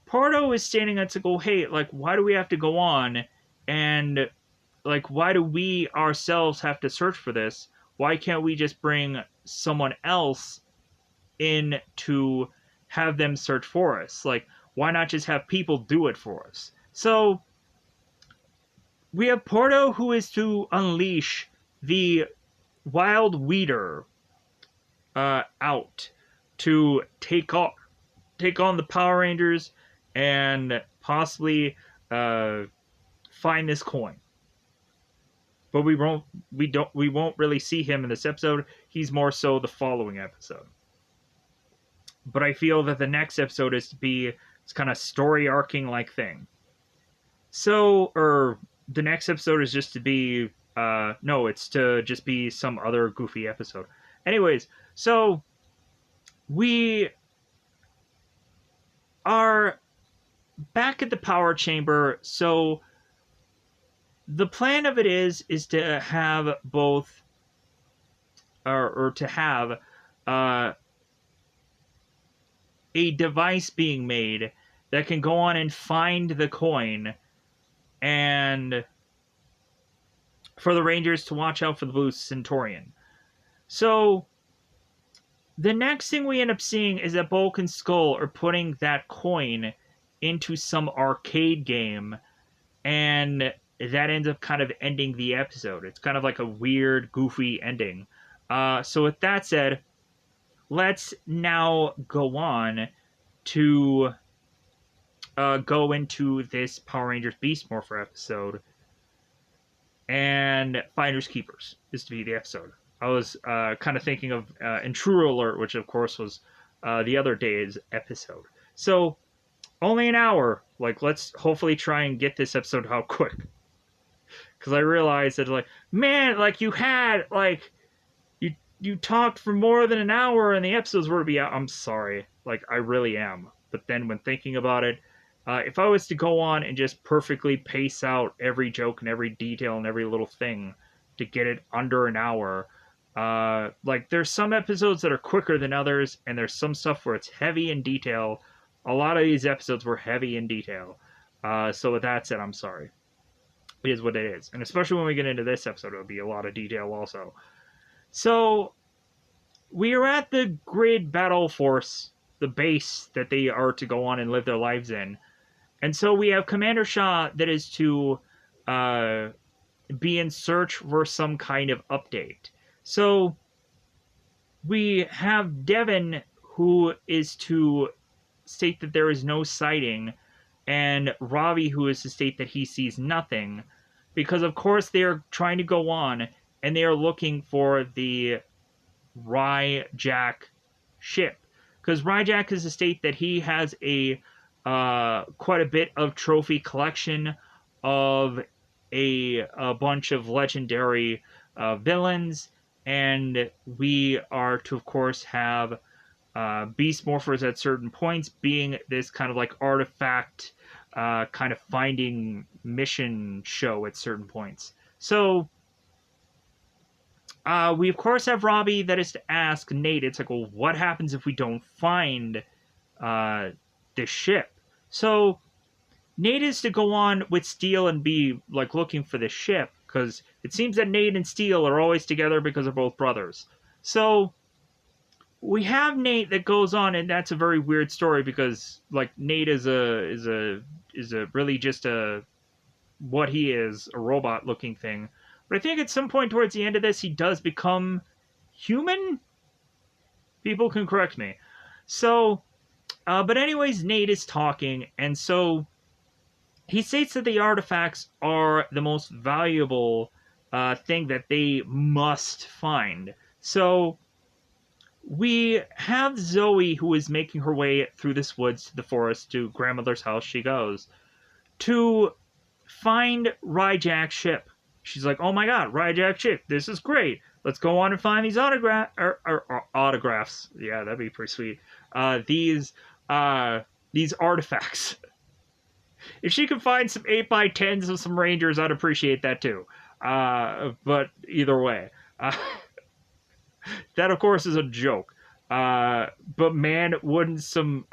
Pardo is standing up to go, hey, like, why do we have to go on? And like, why do we ourselves have to search for this? Why can't we just bring someone else in to have them search for us? Like, why not just have people do it for us? So we have Pardo, who is to unleash the Wild Weeder out to take on the Power Rangers and possibly find this coin. But we won't really see him in this episode. He's more so the following episode. But I feel that the next episode is to be this kind of story arcing like thing. So, or the next episode is just to be no, it's to just be some other goofy episode. Anyways, so we are back at the power chamber. So the plan of it is to have both, or to have a device being made that can go on and find the coin, and for the Rangers to watch out for the Blue Centaurian. So the next thing we end up seeing is that Bulk and Skull are putting that coin into some arcade game, and that ends up kind of ending the episode. It's kind of like a weird, goofy ending. So with that said, let's now go on to go into this Power Rangers Beast Morpher episode. And Finders Keepers is to be the episode. I was kind of thinking of Intruder Alert, which of course was the other day's episode. So only an hour. Like, let's hopefully try and get this episode out quick. Because I realized that, like, man, like, you had, like, you talked for more than an hour and the episodes were to be out. I'm sorry. Like, I really am. But then when thinking about it, if I was to go on and just perfectly pace out every joke and every detail and every little thing to get it under an hour, like, there's some episodes that are quicker than others, and there's some stuff where it's heavy in detail. A lot of these episodes were heavy in detail. So with that said, I'm sorry. It is what it is. And especially when we get into this episode, it'll be a lot of detail also. So we are at the Grid Battle Force, the base that they are to go on and live their lives in. And so we have Commander Shaw that is to be in search for some kind of update. So we have Devin, who is to state that there is no sighting, and Robbie, who is to state that he sees nothing, because of course they are trying to go on and they are looking for the Ryjack ship, because Ryjack is to state that he has a quite a bit of trophy collection of a bunch of legendary villains, and we are to of course have BeastMorphers at certain points being this kind of like artifact kind of finding mission show at certain points. So we of course have Robbie that is to ask Nate. It's like, well, what happens if we don't find this ship? So Nate is to go on with Steel and be like looking for the ship, because it seems that Nate and Steel are always together because they're both brothers. So we have Nate that goes on, and that's a very weird story because like Nate is a really just a what he is, a robot looking thing. But I think at some point towards the end of this he does become human. People can correct me. So but anyways, Nate is talking, and so he states that the artifacts are the most valuable thing that they must find. So we have Zoe, who is making her way through this woods to the forest to grandmother's house. She goes to find Ryjack's ship. She's like, oh my god, Ryjack's ship, this is great. Let's go on and find these autographs. Yeah, that'd be pretty sweet. These artifacts. If she could find some 8x10s of some Rangers, I'd appreciate that too. But either way. That, of course, is a joke. But man, wouldn't some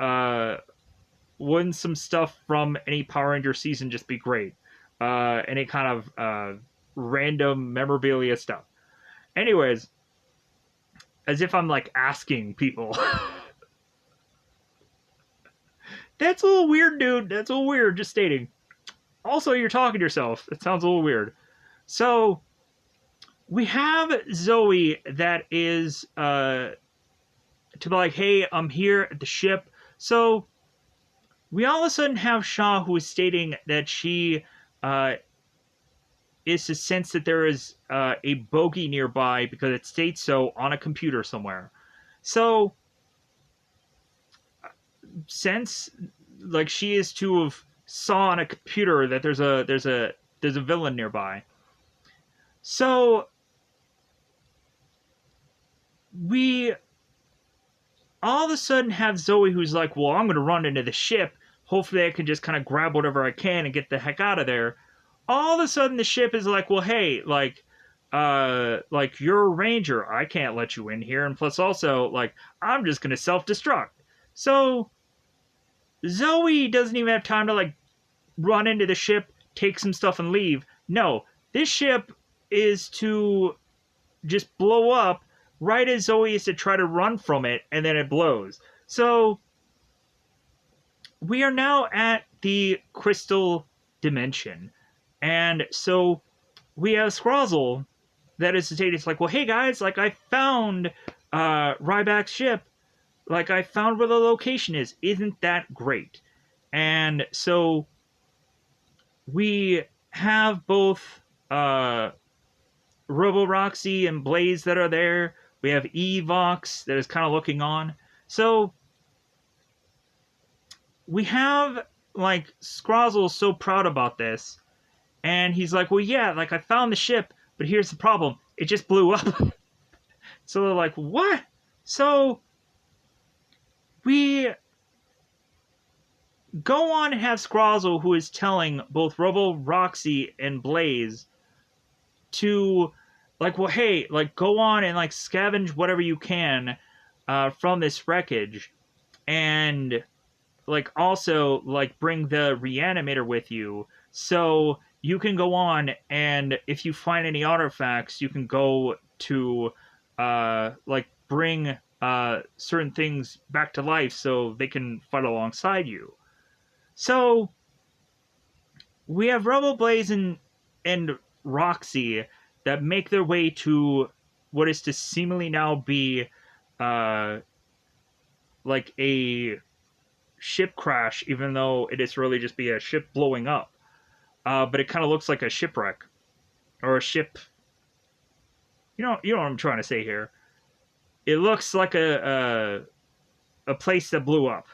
stuff from any Power Ranger season just be great? Any kind of random memorabilia stuff. Anyways, as if I'm like asking people. That's a little weird, dude. That's a little weird, just stating. Also, you're talking to yourself. That sounds a little weird. So we have Zoe that is to be like, hey, I'm here at the ship. So we all of a sudden have Shaw, who is stating that she is to sense that there is a bogey nearby because it states so on a computer somewhere. So since like she is to have saw on a computer that there's a villain nearby. So we all of a sudden have Zoe, who's like, well, I'm going to run into the ship. Hopefully I can just kind of grab whatever I can and get the heck out of there. All of a sudden the ship is like, well, hey, like you're a ranger. I can't let you in here. And plus also, like, I'm just going to self-destruct. So Zoe doesn't even have time to, like, run into the ship, take some stuff, and leave. No, this ship is to just blow up right as Zoe is to try to run from it, and then it blows. So we are now at the crystal dimension. And so we have Scrozzle that is to say, it's like, well, hey guys, like, I found Ryback's ship. Like, I found where the location is. Isn't that great? And so we have both Robo-Roxy and Blaze that are there. We have Evox that is kind of looking on. So we have, like, Scrozzle so proud about this. And he's like, well, yeah, like, I found the ship, but here's the problem. It just blew up. So they're like, what? So we go on and have Scrozzle, who is telling both Robo-Roxy and Blaze to, like, well, hey, like, go on and, like, scavenge whatever you can from this wreckage. And, like, also, like, bring the reanimator with you. So you can go on, and if you find any artifacts, you can go to, like, bring certain things back to life so they can fight alongside you. So we have Rebel Blaze and Roxy that make their way to what is to seemingly now be uh, like a ship crash, even though it is really just be a ship blowing up. But it kind of looks like a shipwreck or a ship. You know what I'm trying to say here. It looks like a place that blew up.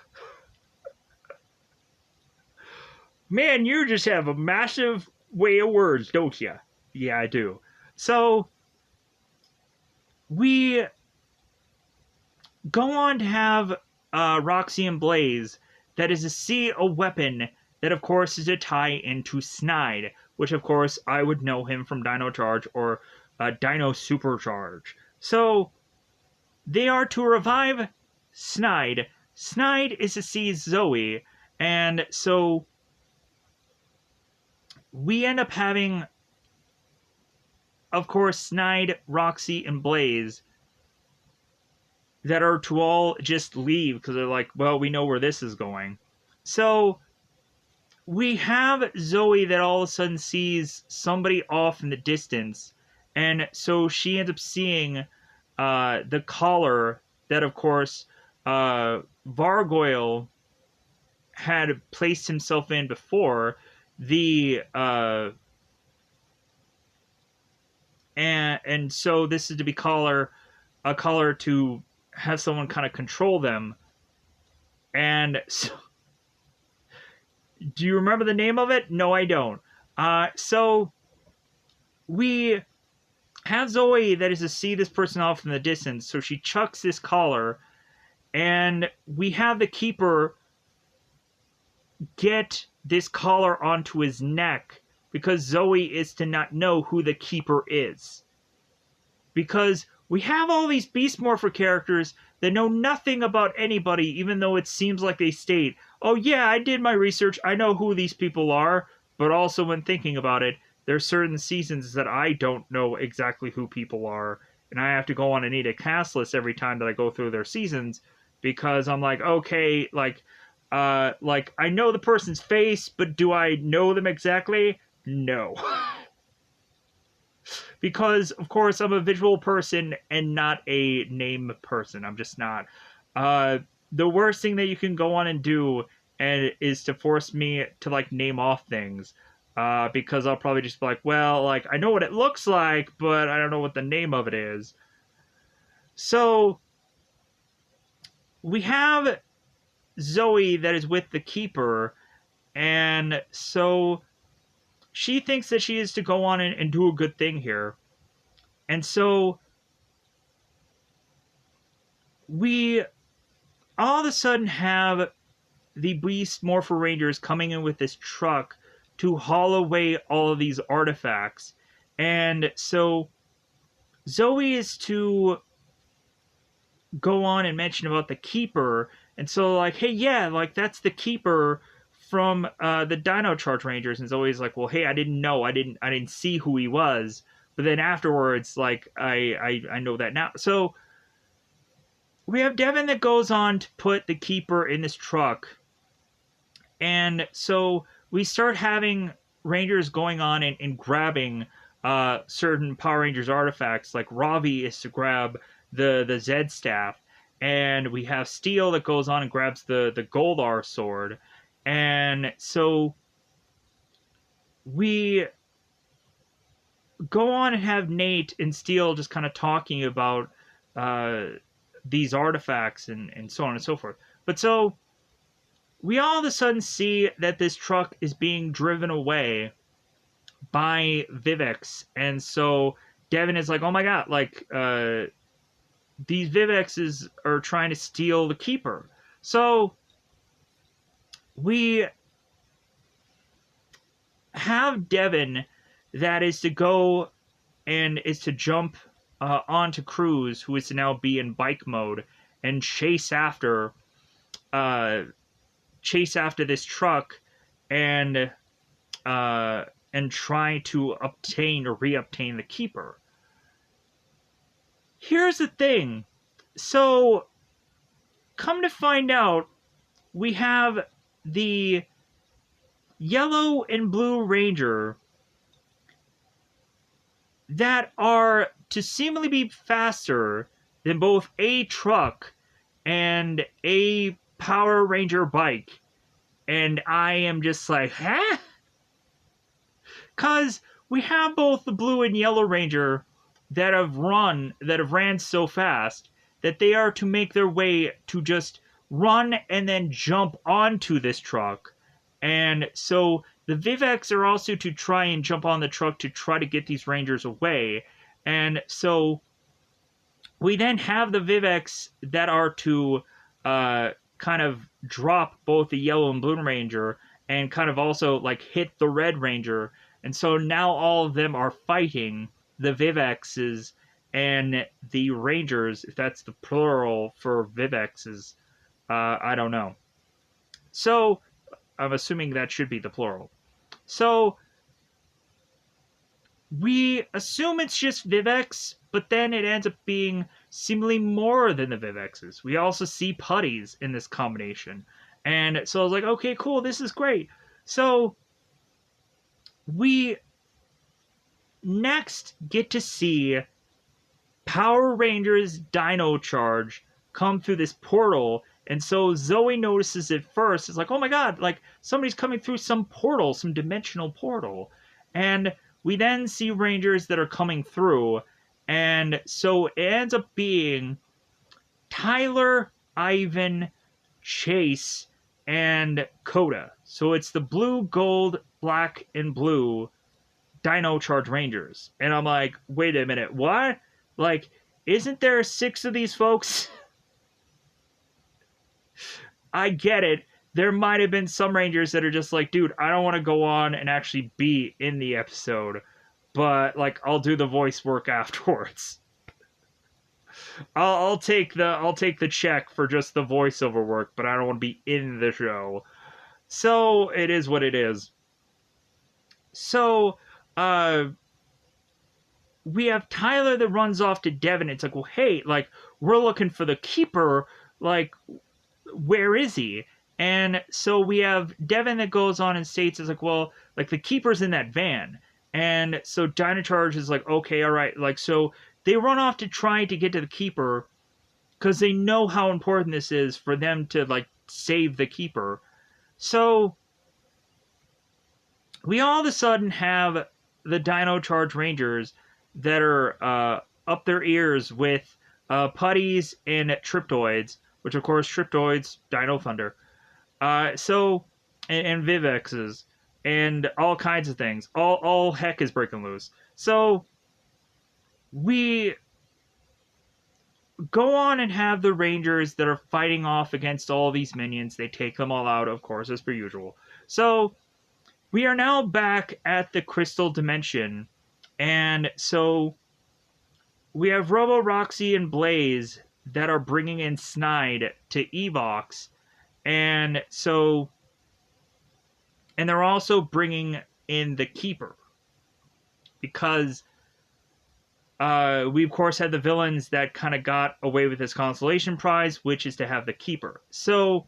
Man, you just have a massive way of words, don't you? Yeah, I do. So we go on to have Roxy and Blaze that is to see a weapon that, of course, is to tie into Snide, which, of course, I would know him from Dino Charge or Dino Supercharge. So they are to revive Snide. Snide is to see Zoe, and so we end up having, of course, Snide, Roxy, and Blaze that are to all just leave because they're like, well, we know where this is going. So we have Zoe that all of a sudden sees somebody off in the distance, and so she ends up seeing the collar that, of course, Vargoyle had placed himself in before. And so this is to be a collar to have someone kind of control them. And so, do you remember the name of it? No, I don't. So we have Zoe that is to see this person off in the distance, so she chucks this collar, and we have the Keeper get this collar onto his neck because Zoe is to not know who the Keeper is. Because we have all these BeastMorpher characters that know nothing about anybody, even though it seems like they state, oh yeah, I did my research, I know who these people are, but also when thinking about it, there's certain seasons that I don't know exactly who people are, and I have to go on and eat a cast list every time that I go through their seasons, because I'm like, okay, like I know the person's face, but do I know them exactly? No. Because, of course, I'm a visual person and not a name person. I'm just not. The worst thing that you can go on and do is to force me to, like, name off things. Because I'll probably just be like, well, like, I know what it looks like, but I don't know what the name of it is. So, we have Zoe that is with the Keeper, and so she thinks that she is to go on and do a good thing here. And so we all of a sudden have the BeastMorpher Rangers coming in with this truck to haul away all of these artifacts. And so Zoe is to go on and mention about the Keeper. And so, like, hey, yeah, like, that's the Keeper from the Dino Charge Rangers. And Zoe's like, well, hey, I didn't know. I didn't see who he was. But then afterwards, like, I know that now. So we have Devin that goes on to put the Keeper in this truck. And so we start having Rangers going on and grabbing certain Power Rangers artifacts. Like Ravi is to grab the Zed staff. And we have Steel that goes on and grabs the Goldar sword. And so we go on and have Nate and Steel just kind of talking about these artifacts and so on and so forth. But so we all of a sudden see that this truck is being driven away by Vivex. And so Devin is like, oh my god, like, these Vivexes are trying to steal the Keeper. So we have Devin that is to go and is to jump onto Cruz, who is to now be in bike mode, and chase after this truck and try to obtain or reobtain the Keeper. Here's the thing. So, come to find out, we have the yellow and blue ranger that are to seemingly be faster than both a truck and a Power Ranger bike. And I am just like, huh? Because we have both the blue and yellow ranger that have ran so fast that they are to make their way to just run and then jump onto this truck. And so the Vivex are also to try and jump on the truck to try to get these rangers away. And so we then have the Vivex that are to kind of drop both the yellow and blue ranger and kind of also like hit the red ranger. And so now all of them are fighting the Vivexes and the rangers, if that's the plural for Vivexes. I don't know. So I'm assuming that should be the plural. So we assume it's just Vivex, but then it ends up being seemingly more than the Vivexes. We also see putties in this combination. And so I was like, okay, cool, this is great. So we next get to see Power Rangers Dino Charge come through this portal. And so Zoe notices it first. It's like, oh my god, like somebody's coming through some portal, some dimensional portal. And we then see Rangers that are coming through. And so it ends up being Tyler, Ivan, Chase, and Coda. So it's the blue, gold, black, and blue Dino Charge Rangers. And I'm like, wait a minute, what? Like, isn't there 6 of these folks? I get it. There might have been some Rangers that are just like, dude, I don't want to go on and actually be in the episode, but like, I'll do the voice work afterwards. I'll take the check for just the voiceover work, but I don't want to be in the show. So it is what it is. So we have Tyler that runs off to Devin. It's like, well, hey, like, we're looking for the keeper. Like, where is he? And so we have Devin that goes on and states, it's like, well, like, the keeper's in that van. And so Dino Charge is like, okay, all right. Like, so they run off to try to get to the keeper because they know how important this is for them to, like, save the keeper. So we all of a sudden have the Dino Charge Rangers that are up their ears with putties and Triptoids, which of course Triptoids, Dino Thunder. And Vivexes, and all kinds of things. All heck is breaking loose. So we go on and have the Rangers that are fighting off against all these minions. They take them all out, of course, as per usual. So we are now back at the Crystal Dimension, and so we have Robo, Roxy, and Blaze that are bringing in Snide to Evox, and so, and they're also bringing in the Keeper, because we of course had the villains that kind of got away with this consolation prize, which is to have the Keeper. So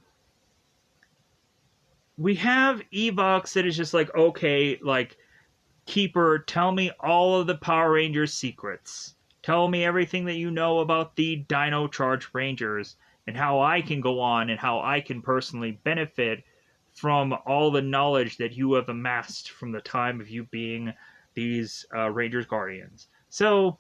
we have Evox that is just like, okay, like, Keeper, tell me all of the Power Rangers secrets. Tell me everything that you know about the Dino Charge Rangers, and how I can go on and how I can personally benefit from all the knowledge that you have amassed from the time of you being these Rangers Guardians. So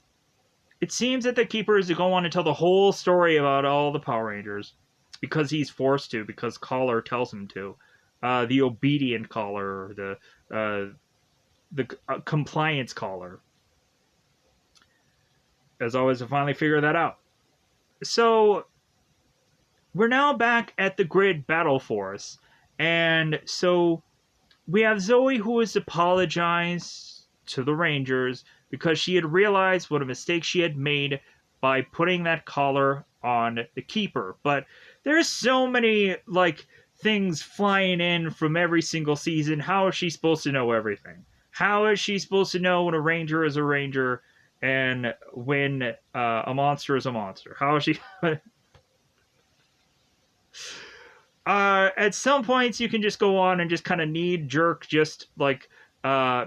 it seems that the Keeper is to go on and tell the whole story about all the Power Rangers, because he's forced to, because Caller tells him to. The obedient Caller, the compliance Caller. As always, I finally figure that out. So we're now back at the Grid Battle Force, and so we have Zoe, who has apologized to the Rangers because she had realized what a mistake she had made by putting that collar on the Keeper. But there's so many, like, things flying in from every single season. How is she supposed to know everything? How is she supposed to know when a Ranger is a Ranger? and when a monster is a monster. How is she? At some points, you can just go on and just kind of knee jerk, just like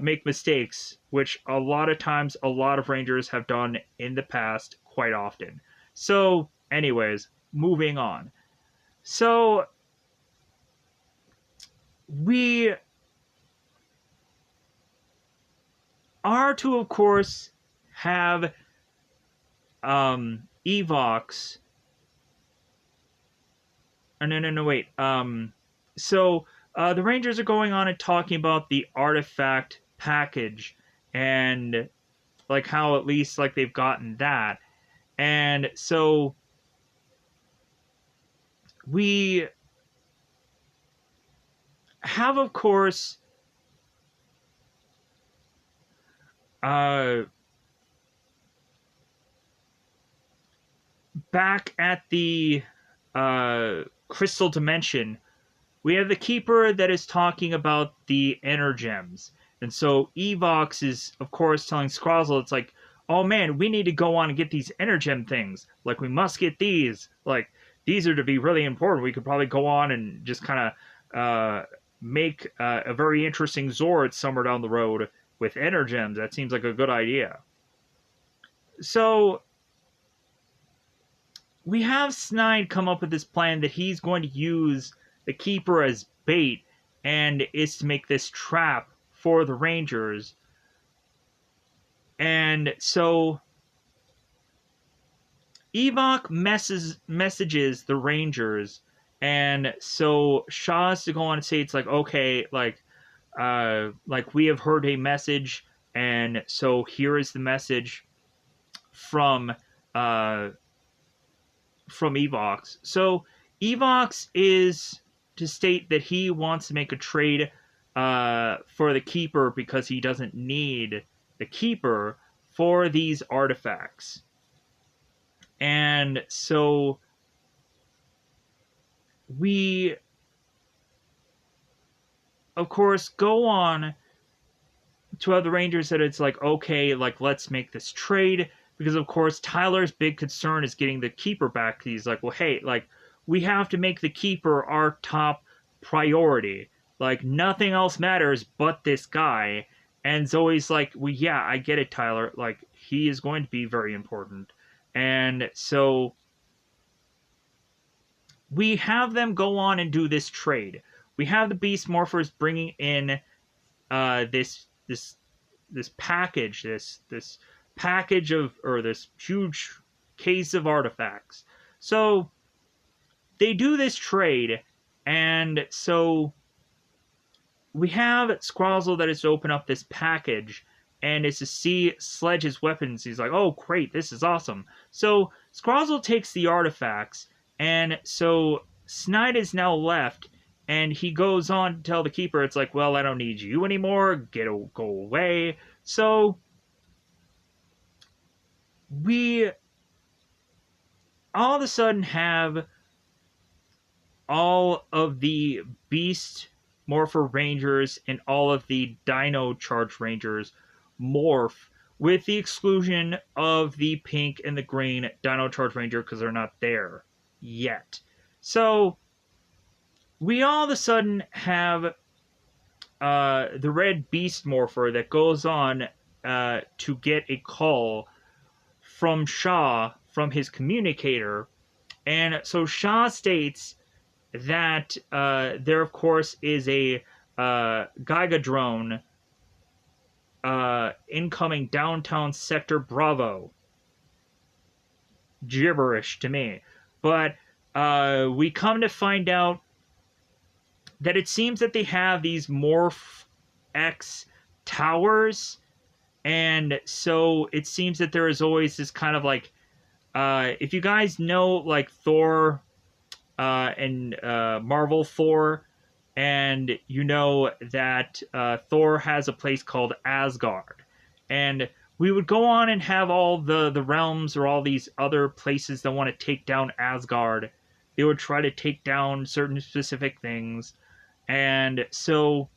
make mistakes, which a lot of times a lot of Rangers have done in the past quite often. So, anyways, moving on. So, we are to, of course, have Evox. Oh, no, wait. So the Rangers are going on and talking about the artifact package and like how at least like they've gotten that, and so we have, of course, uh, back at the crystal dimension, we have the Keeper that is talking about the energems. And so Evox is, of course, telling Scrozzle, it's like, oh man, we need to go on and get these energem things. Like, we must get these. Like, these are to be really important. We could probably go on and just kind of make a very interesting Zord somewhere down the road with energems. That seems like a good idea. So we have Snide come up with this plan that he's going to use the Keeper as bait, and is to make this trap for the Rangers. And so Evok messages the Rangers, and so Shaw's to go on and say, it's like, okay, like we have heard a message, and so here is the message from Evox. So Evox is to state that he wants to make a trade for the Keeper because he doesn't need the Keeper for these artifacts. And so we, of course, go on to have the Rangers that it's like, okay, like, let's make this trade. Because, of course, Tyler's big concern is getting the Keeper back. He's like, well, hey, like, we have to make the Keeper our top priority. Like, nothing else matters but this guy. And Zoe's like, well, yeah, I get it, Tyler. Like, he is going to be very important. And so we have them go on and do this trade. We have the BeastMorphers bringing in this package, this package of, or this huge case of artifacts. So they do this trade, and so we have Scrozzle that is to open up this package, and it's to see Sledge's weapons. He's like, oh great, this is awesome. So Scrozzle takes the artifacts, and so Snide is now left, and he goes on to tell the Keeper, it's like, well, I don't need you anymore, go away. So we all of a sudden have all of the Beast Morpher Rangers and all of the Dino Charge Rangers morph, with the exclusion of the pink and the green Dino Charge Ranger because they're not there yet. So we all of a sudden have the red Beast Morpher that goes on to get a call from Shaw from his communicator. And so Shaw states that there, of course, is a Giga drone incoming downtown Sector Bravo. Gibberish to me. But we come to find out that it seems that they have these Morph X towers, and so it seems that there is always this kind of like, if you guys know like Thor and Marvel Thor, and you know that Thor has a place called Asgard, and we would go on and have all the realms or all these other places that want to take down Asgard. They would try to take down certain specific things, and so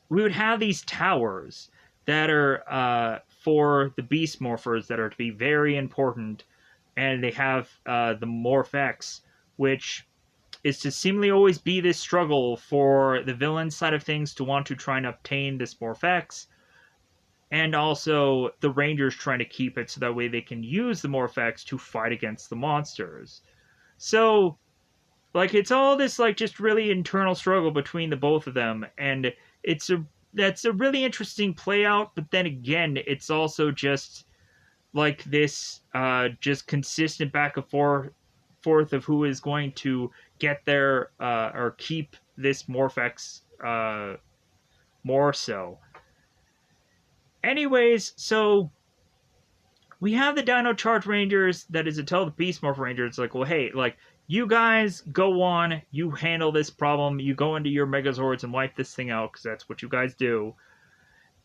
we would have these towers that are for the BeastMorphers that are to be very important, and they have the MorphX, which is to seemingly always be this struggle for the villain side of things to want to try and obtain this MorphX, and also the Rangers trying to keep it so that way they can use the MorphX to fight against the monsters. So, like, it's all this, like, just really internal struggle between the both of them, and that's a really interesting play out, but then again, it's also just like this just consistent back and forth of who is going to get there or keep this MorphX more so. Anyways, so we have the Dino Charge Rangers that is to tell the Beast Morpher Rangers, like, well, hey, like, you guys go on, you handle this problem, you go into your Megazords and wipe this thing out, because that's what you guys do.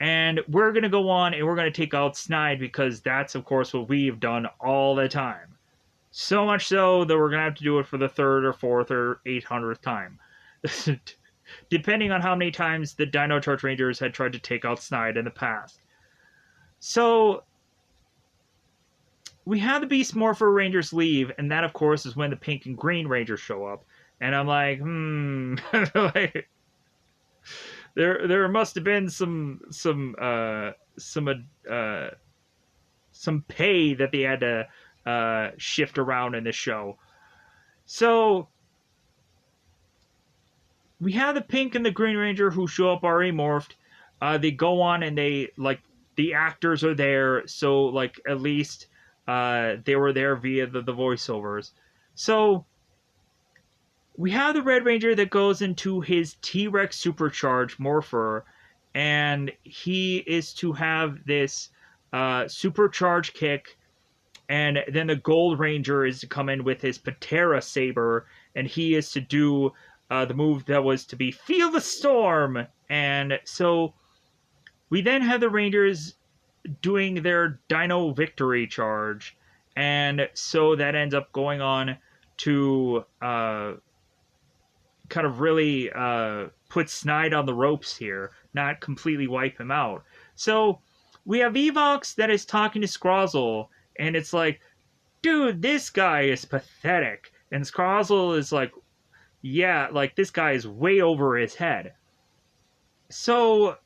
And we're going to go on and we're going to take out Snide, because that's, of course, what we've done all the time. So much so that we're going to have to do it for the 3rd or 4th or 800th time. Depending on how many times the Dino Charge Rangers had tried to take out Snide in the past. So, we have the Beast Morpher Rangers leave, and that, of course, is when the Pink and Green Rangers show up. And I'm like, like, there must have been some pay that they had to shift around in this show. So we have the Pink and the Green Ranger who show up already morphed. They go on and they, like, the actors are there, so, like, at least they were there via the voiceovers. So we have the Red Ranger that goes into his T-Rex supercharged morpher, and he is to have this supercharged kick, and then the Gold Ranger is to come in with his Patera Saber, and he is to do the move that was to be Feel the Storm. And so we then have the Rangers doing their Dino Victory Charge, and so that ends up going on to kind of really put Snide on the ropes here, not completely wipe him out. So we have Evox that is talking to Scrozzle, and it's like, dude, this guy is pathetic. And Scrozzle is like, yeah, like, this guy is way over his head. So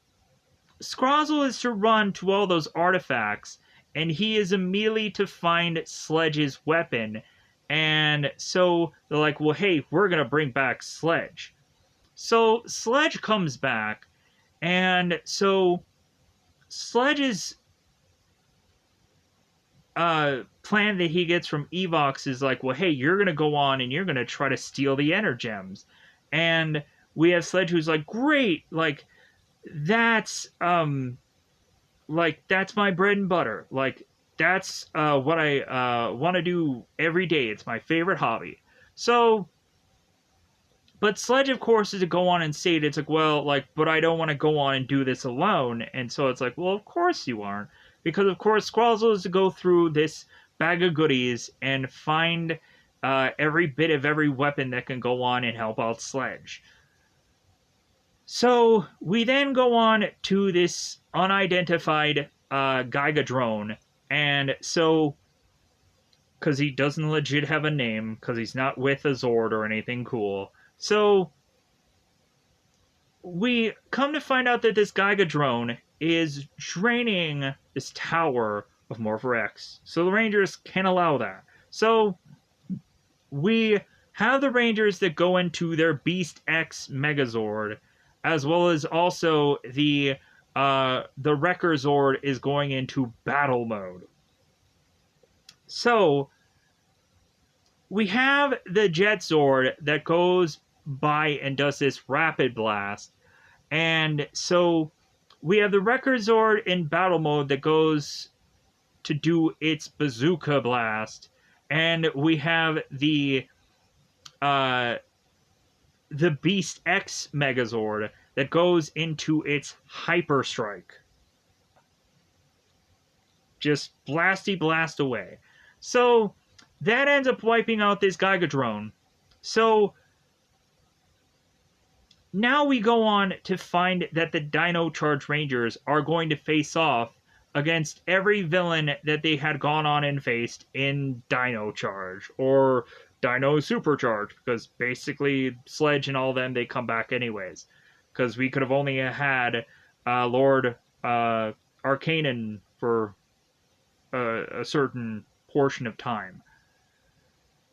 Scrozzle is to run to all those artifacts, and he is immediately to find Sledge's weapon. And so they're like, well, hey, we're going to bring back Sledge. So Sledge comes back, and so Sledge's plan that he gets from Evox is like, well, hey, you're going to go on and you're going to try to steal the Energems. And we have Sledge who's like, great, like, that's my bread and butter. Like, that's what I want to do every day. It's my favorite hobby. So, but Sledge, of course, is to go on and say it. It's like, well, like, but I don't want to go on and do this alone. And so it's like, well, of course you aren't. Because, of course, Scrozzle is to go through this bag of goodies and find every bit of every weapon that can go on and help out Sledge. So we then go on to this unidentified Giga drone, and so, because he doesn't legit have a name, because he's not with a Zord or anything cool, so we come to find out that this Giga drone is draining this tower of Morpher X, so the Rangers can't allow that. So we have the Rangers that go into their Beast X Megazord, as well as also the Wrecker Zord is going into battle mode. So we have the Jet Zord that goes by and does this rapid blast, and so we have the Wrecker Zord in battle mode that goes to do its bazooka blast, and we have the Beast X Megazord that goes into its Hyper Strike. Just blasty blast away. So that ends up wiping out this Giga drone. So now we go on to find that the Dino Charge Rangers are going to face off against every villain that they had gone on and faced in Dino Charge or Dino Supercharge, because basically Sledge and all them, they come back anyways. Because we could have only had Lord Arcanon for a certain portion of time.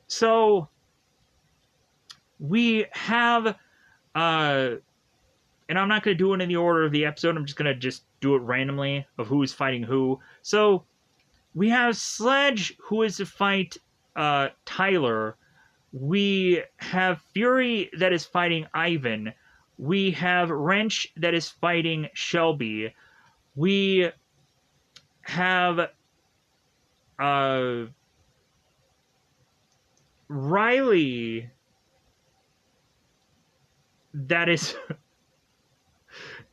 So we have, and I'm not going to do it in the order of the episode, I'm just going to just do it randomly of who's fighting who. So we have Sledge, who is to fight Tyler. We have Fury that is fighting Ivan. We have Wrench that is fighting Shelby. We have Riley that is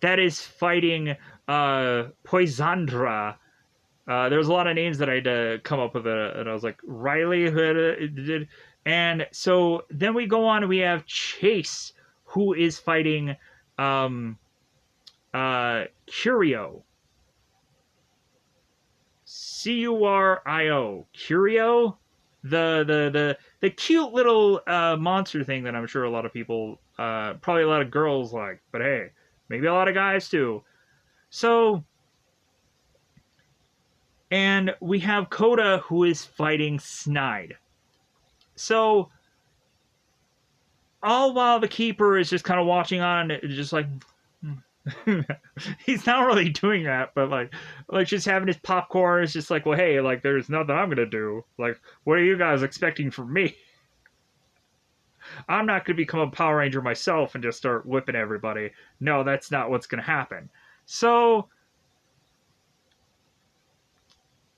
that is fighting Poisandra. There's a lot of names that I had to come up with, and I was like, Riley, and so then we go on and we have Chase, who is fighting Curio. Curio. Curio? The cute little monster thing that I'm sure a lot of people, probably a lot of girls like, but hey, maybe a lot of guys too. So, and we have Coda, who is fighting Snide. So, all while the Keeper is just kind of watching on, just like, he's not really doing that, but like just having his popcorn is just like, well, hey, like, there's nothing I'm gonna do. Like, what are you guys expecting from me? I'm not gonna become a Power Ranger myself and just start whipping everybody. No, that's not what's gonna happen. So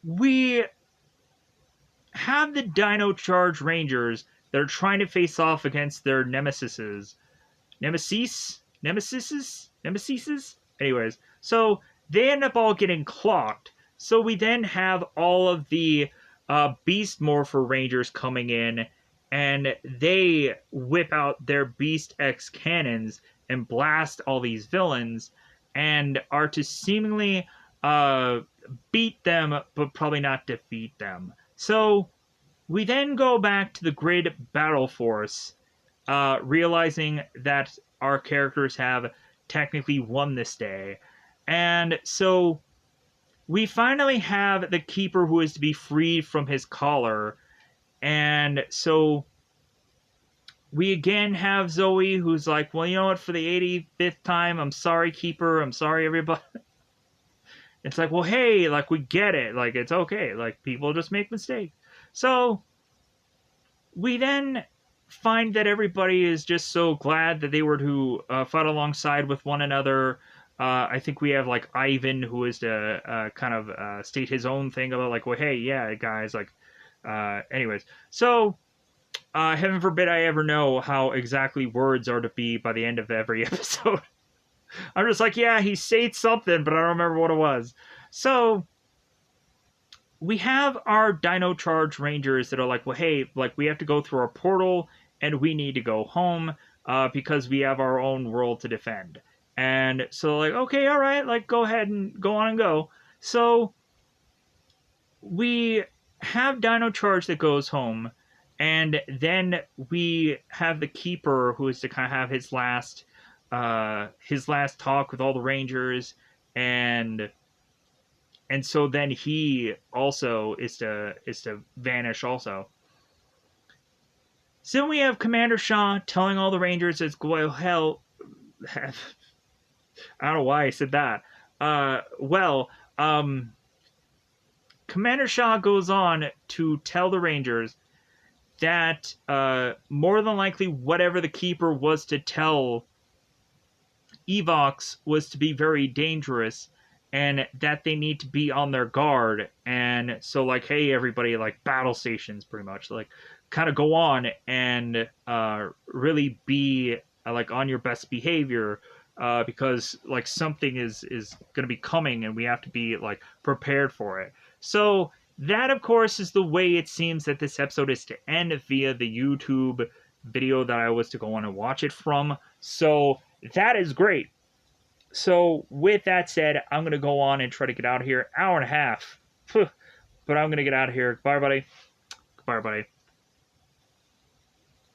we have the Dino Charge Rangers that are trying to face off against their nemesises. Nemesises? Anyways, so they end up all getting clocked. So we then have all of the BeastMorpher Rangers coming in, and they whip out their Beast X cannons and blast all these villains, and are to seemingly beat them, but probably not defeat them. So we then go back to the Grid Battle Force, realizing that our characters have technically won this day. And so we finally have the Keeper, who is to be freed from his collar. And so we again have Zoe, who's like, well, you know what, for the 85th time, I'm sorry, Keeper, I'm sorry, everybody. It's like, well, hey, like, we get it. Like, it's okay. Like, people just make mistakes. So we then find that everybody is just so glad that they were to fight alongside with one another. I think we have, like, Ivan, who is to kind of state his own thing about, like, well, hey, yeah, guys, like, anyways. So, heaven forbid I ever know how exactly words are to be by the end of every episode. I'm just like, yeah, he said something, but I don't remember what it was. So we have our Dino Charge Rangers that are like, well, hey, like, we have to go through our portal, and we need to go home, because we have our own world to defend. And so, like, okay, all right, like, go ahead and go on and go. So we have Dino Charge that goes home, and then we have the Keeper, who is to kind of have his last talk with all the Rangers, and so then he also is to vanish also. So then we have Commander Shaw telling all the Rangers it's, well, hell, I don't know why I said that. Commander Shaw goes on to tell the Rangers that more than likely whatever the Keeper was to tell Evox was to be very dangerous, and that they need to be on their guard. And so, like, hey, everybody, like, battle stations, pretty much, like, kind of go on and really be like on your best behavior, because, like, something is going to be coming, and we have to be, like, prepared for it. So that, of course, is the way it seems that this episode is to end, via the YouTube video that I was to go on and watch it from. So that is great. So with that said, I'm gonna go on and try to get out of here. Hour and a half. But I'm gonna get out of here. Goodbye, everybody. Goodbye, everybody.